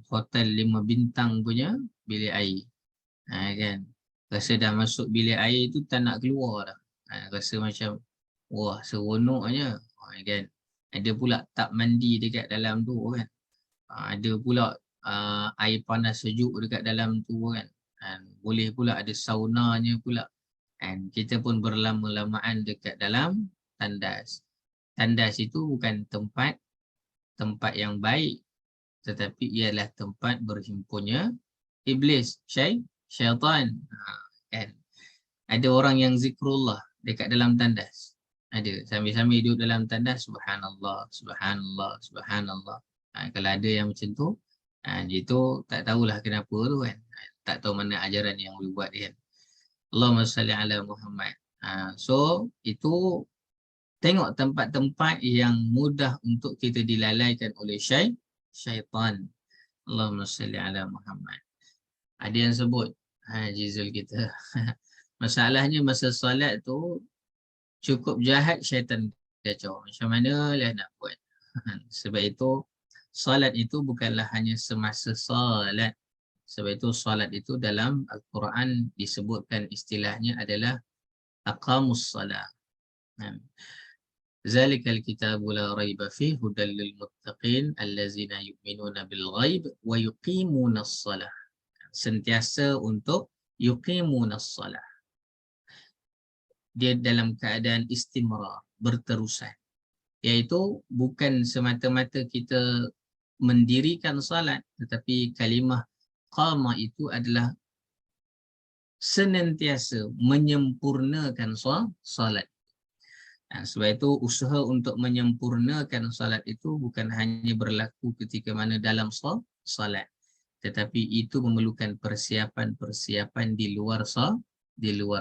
hotel 5 bintang punya bilik air. Kan? Rasa dah masuk bilik air tu tak nak keluar dah. Rasa macam wah seronoknya. Kan? Ada pula tak mandi dekat dalam tu kan. Ada pula air panas sejuk dekat dalam tu kan. Boleh pula ada saunanya pula. And kita pun berlama-lamaan dekat dalam tandas. Tandas itu bukan tempat yang baik, tetapi ialah tempat berhimpunnya iblis, syaitan. Kan? Ada orang yang zikrullah dekat dalam tandas. Ada. Sambil-sambil duduk dalam tandas, subhanallah, subhanallah, subhanallah. Kalau ada yang macam tu, itu tak tahulah kenapa tu kan. Tak tahu mana ajaran yang boleh buat dia. Allahumma salli ala Muhammad. So, itu tengok tempat-tempat yang mudah untuk kita dilalaikan oleh syaitan. Allahumma salli ala Muhammad. Ada yang sebut, Jizul kita. Masalahnya masa solat tu cukup jahat syaitan kacau. Macam mana lah nak buat? Sebab itu solat itu bukanlah hanya semasa solat. Sebab itu solat itu dalam Al-Quran disebutkan istilahnya adalah aqamus salat. Zalikal kitabu la raiba fihi hudal lil muttaqin allazina yu'minuna bil ghaib wa yuqimunas salah. Sentiasa untuk yuqimunas salah. Dia dalam keadaan istimrar, berterusan. Iaitu bukan semata-mata kita mendirikan salat, tetapi kalimah qama itu adalah senantiasa menyempurnakan salat. Sebab itu usaha untuk menyempurnakan salat itu bukan hanya berlaku ketika mana dalam salat, tetapi itu memerlukan persiapan-persiapan di luar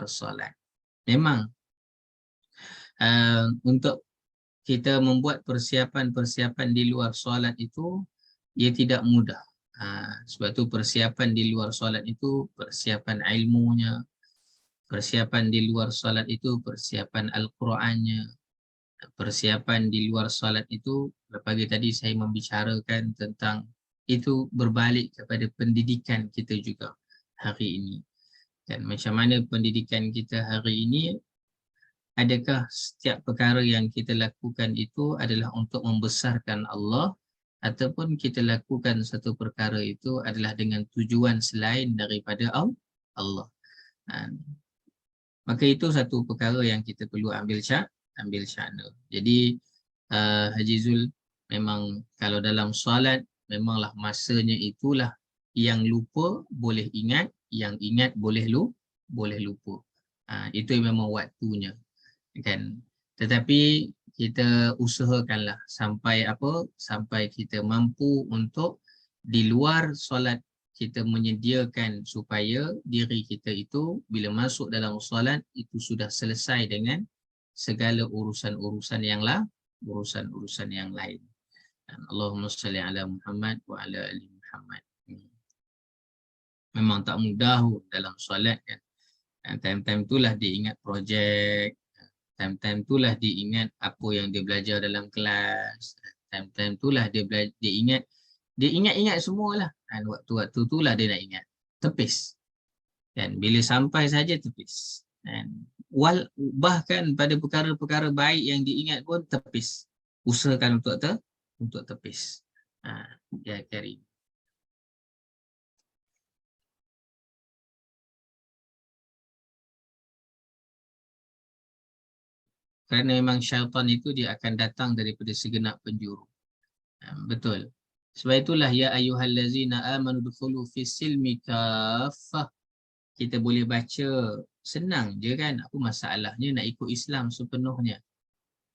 salat. Memang untuk kita membuat persiapan-persiapan di luar solat itu ia tidak mudah. Sebab itu persiapan di luar solat itu persiapan ilmunya, persiapan di luar solat itu persiapan Al-Qurannya, persiapan di luar solat itu pagi tadi saya membicarakan tentang itu berbalik kepada pendidikan kita juga hari ini. Dan macam mana pendidikan kita hari ini, adakah setiap perkara yang kita lakukan itu adalah untuk membesarkan Allah ataupun kita lakukan satu perkara itu adalah dengan tujuan selain daripada Allah. Maka itu satu perkara yang kita perlu ambil syakna. Jadi Haji Zul, memang kalau dalam solat memanglah masanya itulah yang lupa boleh ingat, yang ingat boleh lupa. Itu memang waktunya. Kan, tetapi kita usahakanlah sampai kita mampu untuk di luar solat kita menyediakan supaya diri kita itu bila masuk dalam solat itu sudah selesai dengan segala urusan-urusan yang lain. Allahumma salli ala Muhammad wa ala ali Muhammad. Memang tak mudah dalam solat kan. Time-time itulah dia ingat projek. Time-time itulah dia ingat apa yang dia belajar dalam kelas. Time-time itulah dia ingat semualah. Dan waktu-waktu itulah dia nak ingat. Tepis. Dan bila sampai saja tepis. Dan bahkan pada perkara-perkara baik yang diingat pun tepis. Usahakan untuk tepis. Ya Karim. Kerana memang syaitan itu dia akan datang daripada segenap penjuru. Betul. Sebab itulah ya ayyuhallazina amanu dukhulu fis silmi kaffah. Kita boleh baca senang je kan. Apa masalahnya nak ikut Islam sepenuhnya?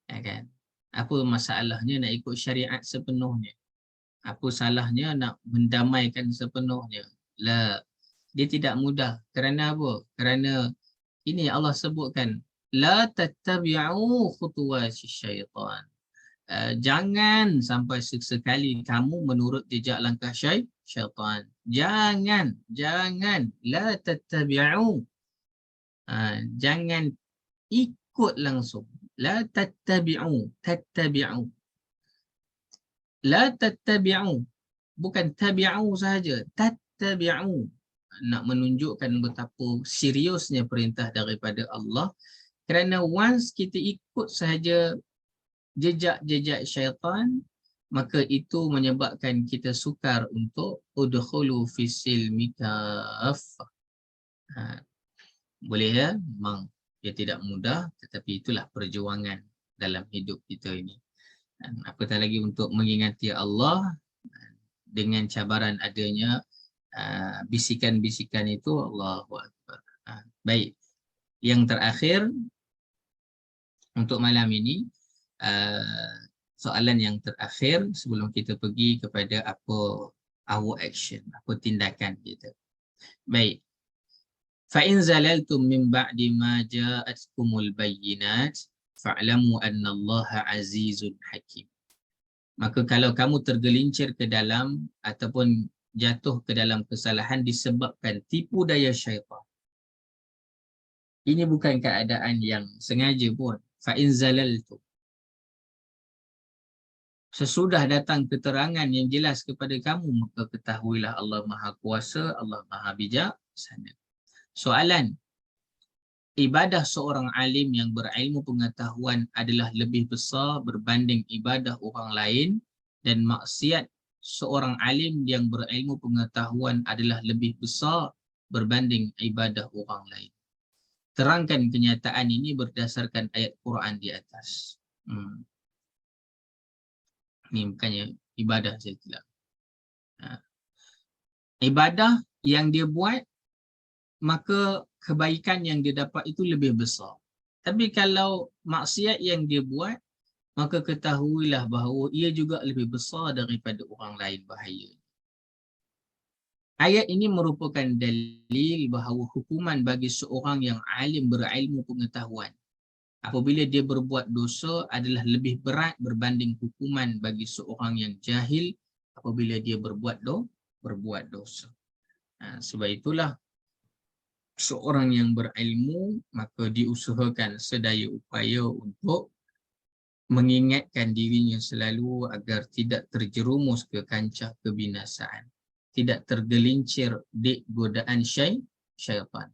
Kan? Apa masalahnya nak ikut syariat sepenuhnya? Apa salahnya nak mendamaikan sepenuhnya? La, dia tidak mudah. Kerana apa? Kerana ini Allah sebutkan la tattabi'u khutuwati syaitan. Jangan sampai sekali kamu menurut jejak langkah syaitan. Jangan la tattabi'u. Jangan ikut langsung. La tattabi'u. La tattabi'u. Bukan tabi'u sahaja. Tattabi'u. Nak menunjukkan betapa seriusnya perintah daripada Allah. Kerana once kita ikut sahaja jejak-jejak syaitan, maka itu menyebabkan kita sukar untuk udkhulu fis silmi kaffah. Boleh ya? Memang dia tidak mudah, tetapi itulah perjuangan dalam hidup kita ini. Dan apatah lagi untuk mengingati Allah dengan cabaran adanya bisikan-bisikan itu, Allahu Akbar. Baik. Yang terakhir untuk malam ini, soalan yang terakhir sebelum kita pergi kepada apa our action, apa tindakan kita. Baik. فَإِنْ زَلَلْتُمْ مِنْ بَعْدِ مَا جَاءَتْكُمُ الْبَيِّنَاتِ فَاعْلَمُوا أَنَّ اللَّهَ عَزِيزٌ حَكِيمٌ. Maka kalau kamu tergelincir ke dalam ataupun jatuh ke dalam kesalahan disebabkan tipu daya syaitan, ini bukan keadaan yang sengaja pun. فَإِنْ زَلَلْتُمْ, sesudah datang keterangan yang jelas kepada kamu, maka ketahuilah Allah Maha Kuasa, Allah Maha Bijaksana. Soalan, ibadah seorang alim yang berilmu pengetahuan adalah lebih besar berbanding ibadah orang lain, dan maksiat seorang alim yang berilmu pengetahuan adalah lebih besar berbanding ibadah orang lain. Terangkan kenyataan ini berdasarkan ayat Quran di atas. Ini bukannya ibadah saya tidak. Ibadah yang dia buat, maka kebaikan yang dia dapat itu lebih besar. Tapi kalau maksiat yang dia buat, maka ketahuilah bahawa ia juga lebih besar daripada orang lain bahaya. Ayat ini merupakan dalil bahawa hukuman bagi seorang yang alim berilmu pengetahuan apabila dia berbuat dosa adalah lebih berat berbanding hukuman bagi seorang yang jahil apabila dia berbuat dosa. Sebab itulah seorang yang berilmu maka diusahakan sedaya upaya untuk mengingatkan dirinya selalu agar tidak terjerumus ke kancah kebinasaan, tidak tergelincir di godaan syaitan.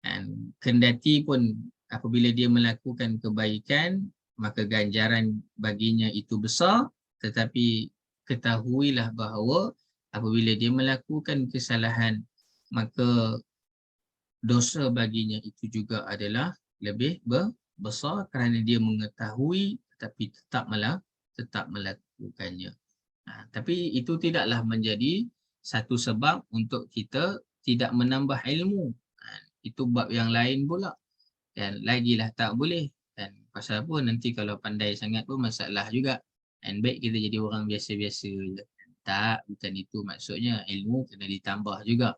Dan kendati pun apabila dia melakukan kebaikan, maka ganjaran baginya itu besar, tetapi ketahuilah bahawa apabila dia melakukan kesalahan, maka dosa baginya itu juga adalah lebih besar kerana dia mengetahui tetapi tetap melakukannya. Tapi itu tidaklah menjadi satu sebab untuk kita tidak menambah ilmu. Itu bab yang lain pula. Dan lagilah tak boleh. Dan pasal apa nanti kalau pandai sangat pun masalah juga. Dan baik kita jadi orang biasa-biasa je. Tak, bukan itu maksudnya. Ilmu kena ditambah juga.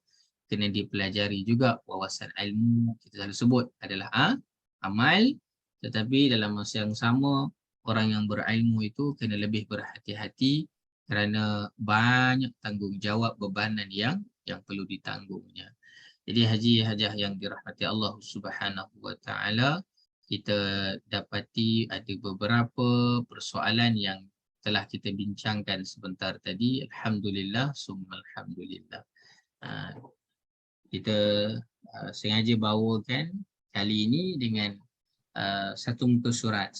Kena dipelajari juga. Wawasan ilmu kita selalu sebut adalah amal. Tetapi dalam masa yang sama, orang yang berilmu itu kena lebih berhati-hati kerana banyak tanggungjawab bebanan yang perlu ditanggungnya. Jadi haji hajah yang dirahmati Allah Subhanahu wa taala, kita dapati ada beberapa persoalan yang telah kita bincangkan sebentar tadi. Alhamdulillah, summa alhamdulillah. Kita sengaja bawakan kali ini dengan satu muka surat.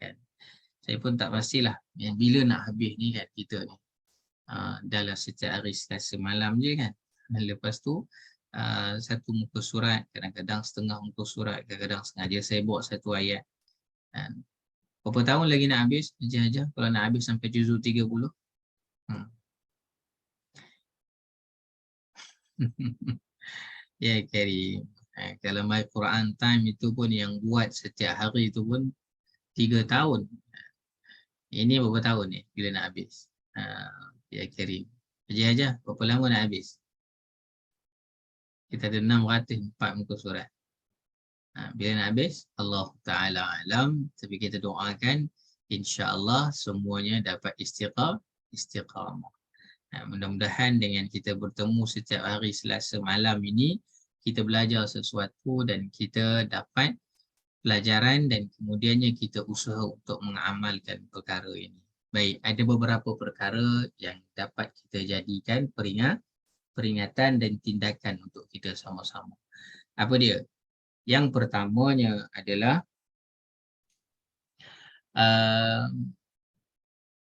Kan. Saya pun tak pastilah bila nak habis ni kan kita ni. Dalam setiap hari Selasa malam je kan. Lepas tu satu muka surat, kadang-kadang setengah muka surat, kadang-kadang sengaja saya bawa satu ayat. Berapa tahun lagi nak habis? Aja kalau nak habis sampai juzul 30. Ya Karim. Kalau My Quran Time itu pun yang buat setiap hari itu pun 3 tahun. Ini berapa tahun ni bila nak habis? Ya Karim. Aja berapa lama nak habis? Kita ada 604 muka surat. Bila nak habis? Allah Ta'ala alam. Tapi kita doakan insya-Allah semuanya dapat istiqamah. Mudah-mudahan dengan kita bertemu setiap hari Selasa malam ini, kita belajar sesuatu dan kita dapat pelajaran dan kemudiannya kita usaha untuk mengamalkan perkara ini. Baik, ada beberapa perkara yang dapat kita jadikan peringatan dan tindakan untuk kita sama-sama. Apa dia? Yang pertamanya adalah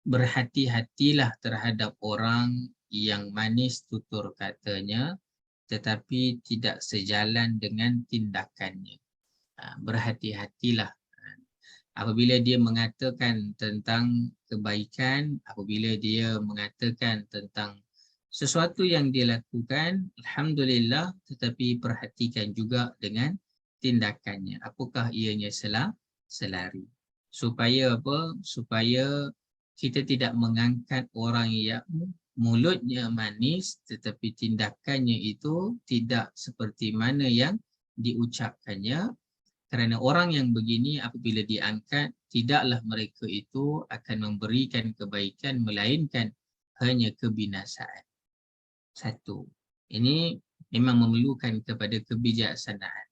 berhati-hatilah terhadap orang yang manis tutur katanya tetapi tidak sejalan dengan tindakannya. Berhati-hatilah apabila dia mengatakan tentang kebaikan, apabila dia mengatakan tentang sesuatu yang dia lakukan, alhamdulillah, tetapi perhatikan juga dengan tindakannya. Apakah ianya selari? Supaya apa? Supaya kita tidak mengangkat orang yang mulutnya manis tetapi tindakannya itu tidak seperti mana yang diucapkannya. Kerana orang yang begini apabila diangkat, tidaklah mereka itu akan memberikan kebaikan melainkan hanya kebinasaan. Satu, ini memang memerlukan kepada kebijaksanaan.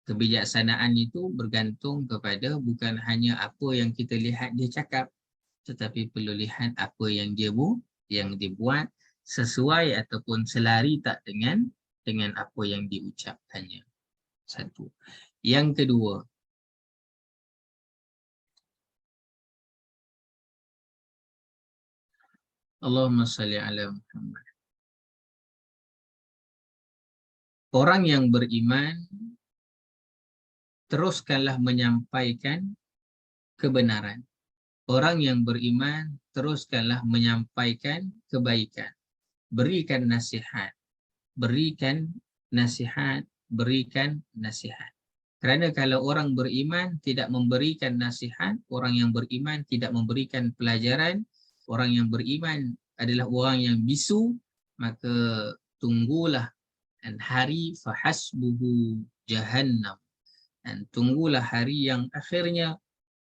Kebijaksanaan itu bergantung kepada bukan hanya apa yang kita lihat dia cakap, tetapi perlu lihat apa yang dia buat sesuai ataupun selari tak dengan apa yang diucapkannya. Satu. Yang kedua, Allahumma salli ala Muhammad. Orang yang beriman teruskanlah menyampaikan kebenaran. Orang yang beriman teruskanlah menyampaikan kebaikan. Berikan nasihat. Berikan nasihat. Berikan nasihat. Kerana kalau orang beriman tidak memberikan nasihat, orang yang beriman tidak memberikan pelajaran, orang yang beriman adalah orang yang bisu, maka tunggulah dan hari fahasbuhu jahannam. Dan tunggulah hari yang akhirnya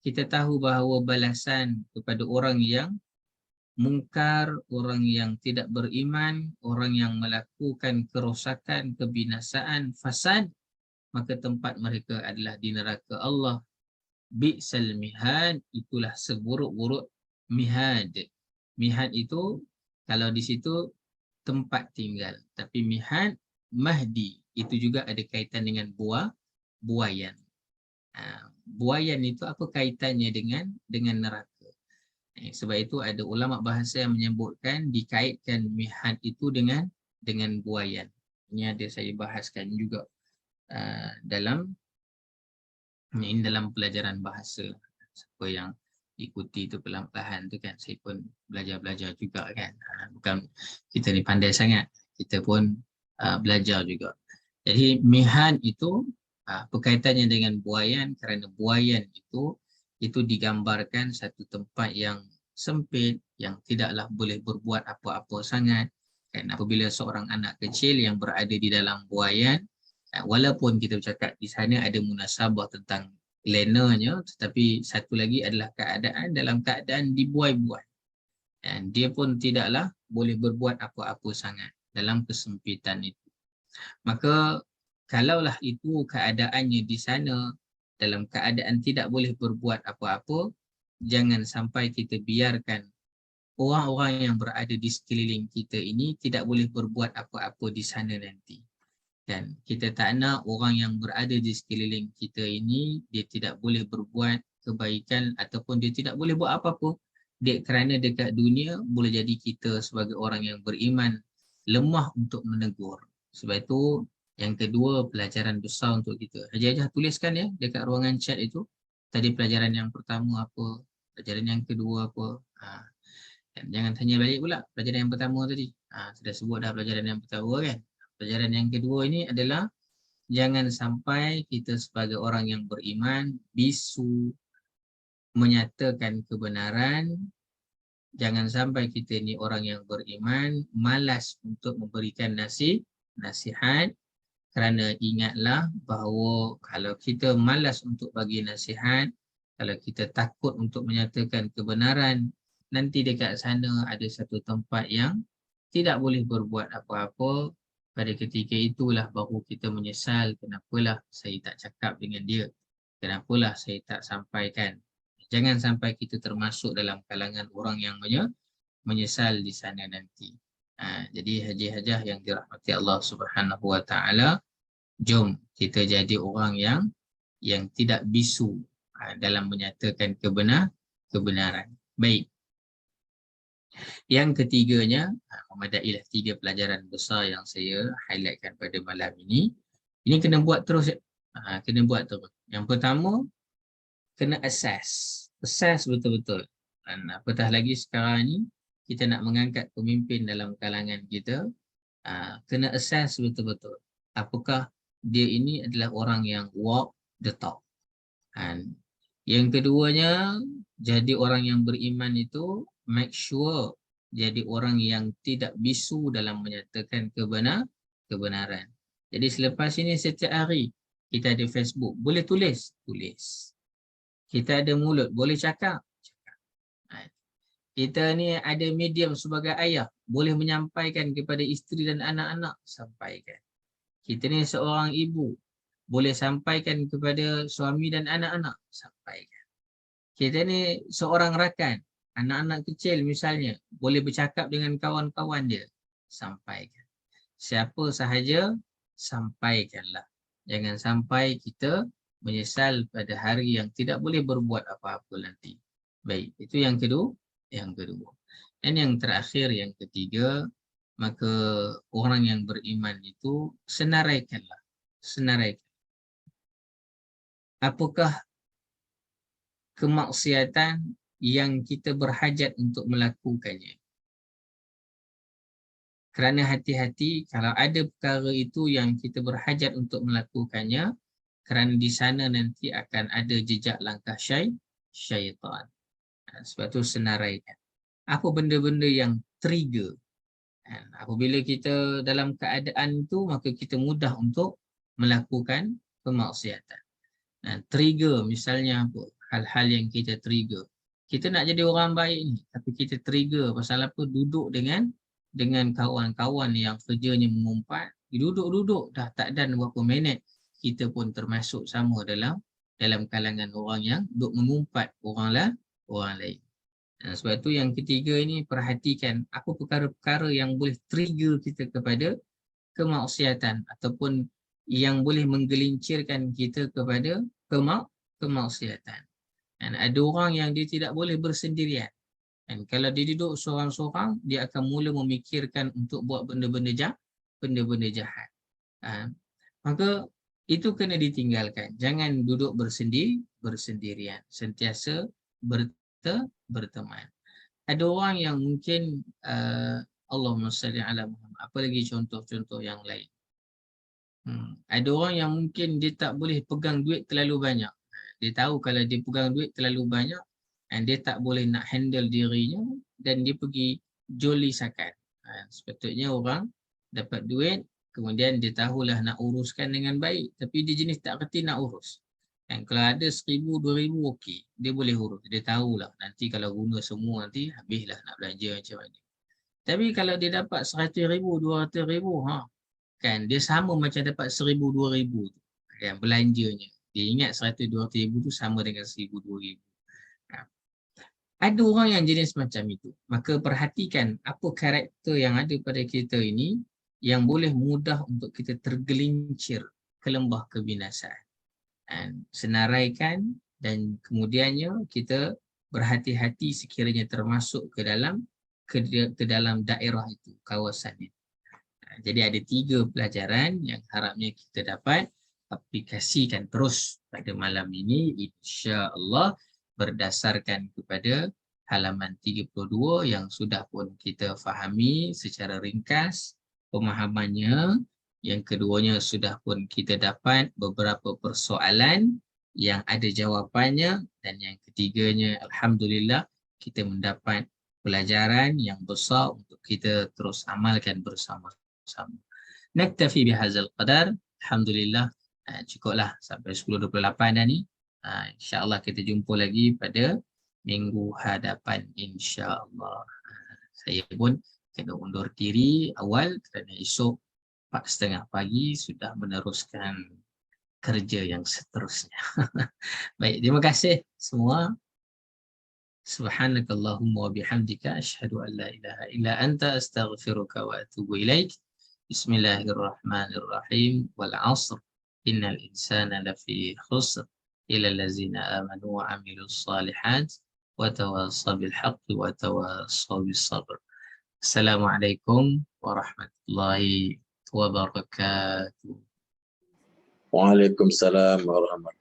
kita tahu bahawa balasan kepada orang yang mungkar, orang yang tidak beriman, orang yang melakukan kerosakan, kebinasaan, fasad, maka tempat mereka adalah di neraka Allah. Bi'sal mihad, itulah seburuk-buruk mihad. Mihad itu kalau di situ tempat tinggal, tapi mihad mahdi itu juga ada kaitan dengan buayan. Buayan itu apa kaitannya dengan neraka? Sebab itu ada ulama bahasa yang menyebutkan dikaitkan mihad itu dengan buayan. Ini ada saya bahaskan juga dalam pelajaran bahasa. Siapa yang ikuti itu pelan-pelan tu kan, saya pun belajar juga kan. Bukan kita ni pandai sangat, kita pun belajar juga. Jadi mihad itu berkaitannya dengan buayan, kerana buayan itu digambarkan satu tempat yang sempit, yang tidaklah boleh berbuat apa-apa sangat. Kan apabila seorang anak kecil yang berada di dalam buayan, walaupun kita bercakap di sana ada munasabah tentang lenanya, tetapi satu lagi adalah keadaan dalam keadaan dibuai-buai. Dan dia pun tidaklah boleh berbuat apa-apa sangat dalam kesempitan itu. Maka kalaulah itu keadaannya di sana dalam keadaan tidak boleh berbuat apa-apa, jangan sampai kita biarkan orang-orang yang berada di sekeliling kita ini tidak boleh berbuat apa-apa di sana nanti. Dan kita tak nak orang yang berada di sekeliling kita ini dia tidak boleh berbuat kebaikan ataupun dia tidak boleh buat apa-apa. Kerana dekat dunia boleh jadi kita sebagai orang yang beriman lemah untuk menegur. Sebab itu yang kedua pelajaran besar untuk kita. Haji Hajah tuliskan ya dekat ruangan chat itu. Tadi pelajaran yang pertama apa, pelajaran yang kedua apa. Dan jangan tanya balik pula pelajaran yang pertama tadi. Sudah sebut dah pelajaran yang pertama kan. Pelajaran yang kedua ini adalah jangan sampai kita sebagai orang yang beriman bisu menyatakan kebenaran. Jangan sampai kita ni orang yang beriman malas untuk memberikan nasihat. Kerana ingatlah bahawa kalau kita malas untuk bagi nasihat, kalau kita takut untuk menyatakan kebenaran, nanti dekat sana ada satu tempat yang tidak boleh berbuat apa-apa. Pada ketika itulah baru kita menyesal, kenapalah saya tak cakap dengan dia, kenapalah saya tak sampaikan. Jangan sampai kita termasuk dalam kalangan orang yang menyesal di sana nanti. Jadi Haji Hajah yang dirahmati Allah Subhanahu Wa Taala, jom kita jadi orang yang tidak bisu dalam menyatakan kebenaran. Baik. Yang ketiganya, memadailah 3 pelajaran besar yang saya highlightkan pada malam ini. Ini kena buat terus. Kena buat terus. Yang pertama, kena assess betul-betul. Dan apatah lagi sekarang ni, kita nak mengangkat pemimpin dalam kalangan kita, kena assess betul-betul. Apakah dia ini adalah orang yang walk the talk. Dan yang keduanya, jadi orang yang beriman itu make sure jadi orang yang tidak bisu dalam menyatakan kebenaran. Jadi selepas ini setiap hari kita ada Facebook, boleh tulis. Kita ada mulut, boleh cakap. Kita ni ada medium sebagai ayah, boleh menyampaikan kepada isteri dan anak-anak, sampaikan. Kita ni seorang ibu, boleh sampaikan kepada suami dan anak-anak, sampaikan. Kita ni seorang rakan, anak-anak kecil misalnya, boleh bercakap dengan kawan-kawan dia, sampaikan. Siapa sahaja, sampaikanlah. Jangan sampai kita menyesal pada hari yang tidak boleh berbuat apa-apa nanti. Baik, itu yang kedua. Dan yang terakhir, yang ketiga, maka orang yang beriman itu senaraikanlah. Apakah kemaksiatan yang kita berhajat untuk melakukannya? Kerana hati-hati kalau ada perkara itu yang kita berhajat untuk melakukannya, kerana di sana nanti akan ada jejak langkah syaitan. Sebab itu senaraikan. Apa benda-benda yang trigger? Apabila kita dalam keadaan itu, maka kita mudah untuk melakukan kemaksiatan. Trigger misalnya apa? Hal-hal yang kita trigger. Kita nak jadi orang baik ni, tapi kita trigger pasal apa? Duduk dengan kawan-kawan yang kerjanya mengumpat, duduk dah tak ada berapa minit, kita pun termasuk sama dalam kalangan orang yang duduk mengumpat orang lain. Sebab itu yang ketiga ini, perhatikan apa perkara-perkara yang boleh trigger kita kepada kemaksiatan ataupun yang boleh menggelincirkan kita kepada kemaksiatan. Dan ada orang yang dia tidak boleh bersendirian. Dan kalau dia duduk seorang-seorang, dia akan mula memikirkan untuk buat benda-benda jahat. Maka itu kena ditinggalkan. Jangan duduk bersendirian. Sentiasa berteman. Ada orang yang mungkin Allahumma salli ala Muhammad. Apa lagi contoh-contoh yang lain? Ada orang yang mungkin dia tak boleh pegang duit terlalu banyak. Dia tahu kalau dia pegang duit terlalu banyak, dan dia tak boleh nak handle dirinya, dan dia pergi joli zakat. Sepatutnya orang dapat duit, kemudian dia tahulah nak uruskan dengan baik, tapi dia jenis tak kerti nak urus. Dan kalau ada 1,000, 2,000, okey, dia boleh urus. Dia tahulah nanti kalau guna semua nanti habislah nak belanja macam mana. Tapi kalau dia dapat 100,000, 200,000, kan dia sama macam dapat 1,000, 2,000 tu, kan belanjanya. Dia ingat 100, 200,000 tu sama dengan 1,000, 2,000. Ada orang yang jenis macam itu. Maka perhatikan apa karakter yang ada pada kita ini yang boleh mudah untuk kita tergelincir ke lembah kebinasaan. Dan senaraikan, dan kemudiannya kita berhati-hati sekiranya termasuk ke dalam daerah itu, kawasan itu. Jadi ada 3 pelajaran yang harapnya kita dapat aplikasikan terus pada malam ini, insya-Allah, berdasarkan kepada halaman 32 yang sudah pun kita fahami secara ringkas pemahamannya. Yang keduanya sudah pun kita dapat beberapa persoalan yang ada jawapannya, dan yang ketiganya alhamdulillah kita mendapat pelajaran yang besar untuk kita terus amalkan bersama-sama. Naktafi bihadzal qadar. Alhamdulillah, cukuplah sampai 10.28 dah ni. InsyaAllah kita jumpa lagi pada minggu hadapan, insyaAllah. Saya pun kena undur diri awal kerana esok 4:30 pagi sudah meneruskan kerja yang seterusnya. Baik, terima kasih semua. Subhanakallahumma wa bihamdika asyhadu an la ilaha illa anta astaghfiruka wa atubu ilaik. Bismillahirrahmanirrahim. Wal 'ashr innal insana lafi khusr illa allazina amanu wa 'amilus shalihat wa tawassaw bil haqqi wa tawassaw bis sabr. Assalamualaikum warahmatullahi wabarakatuh. Waalaikumsalam warahmatullahi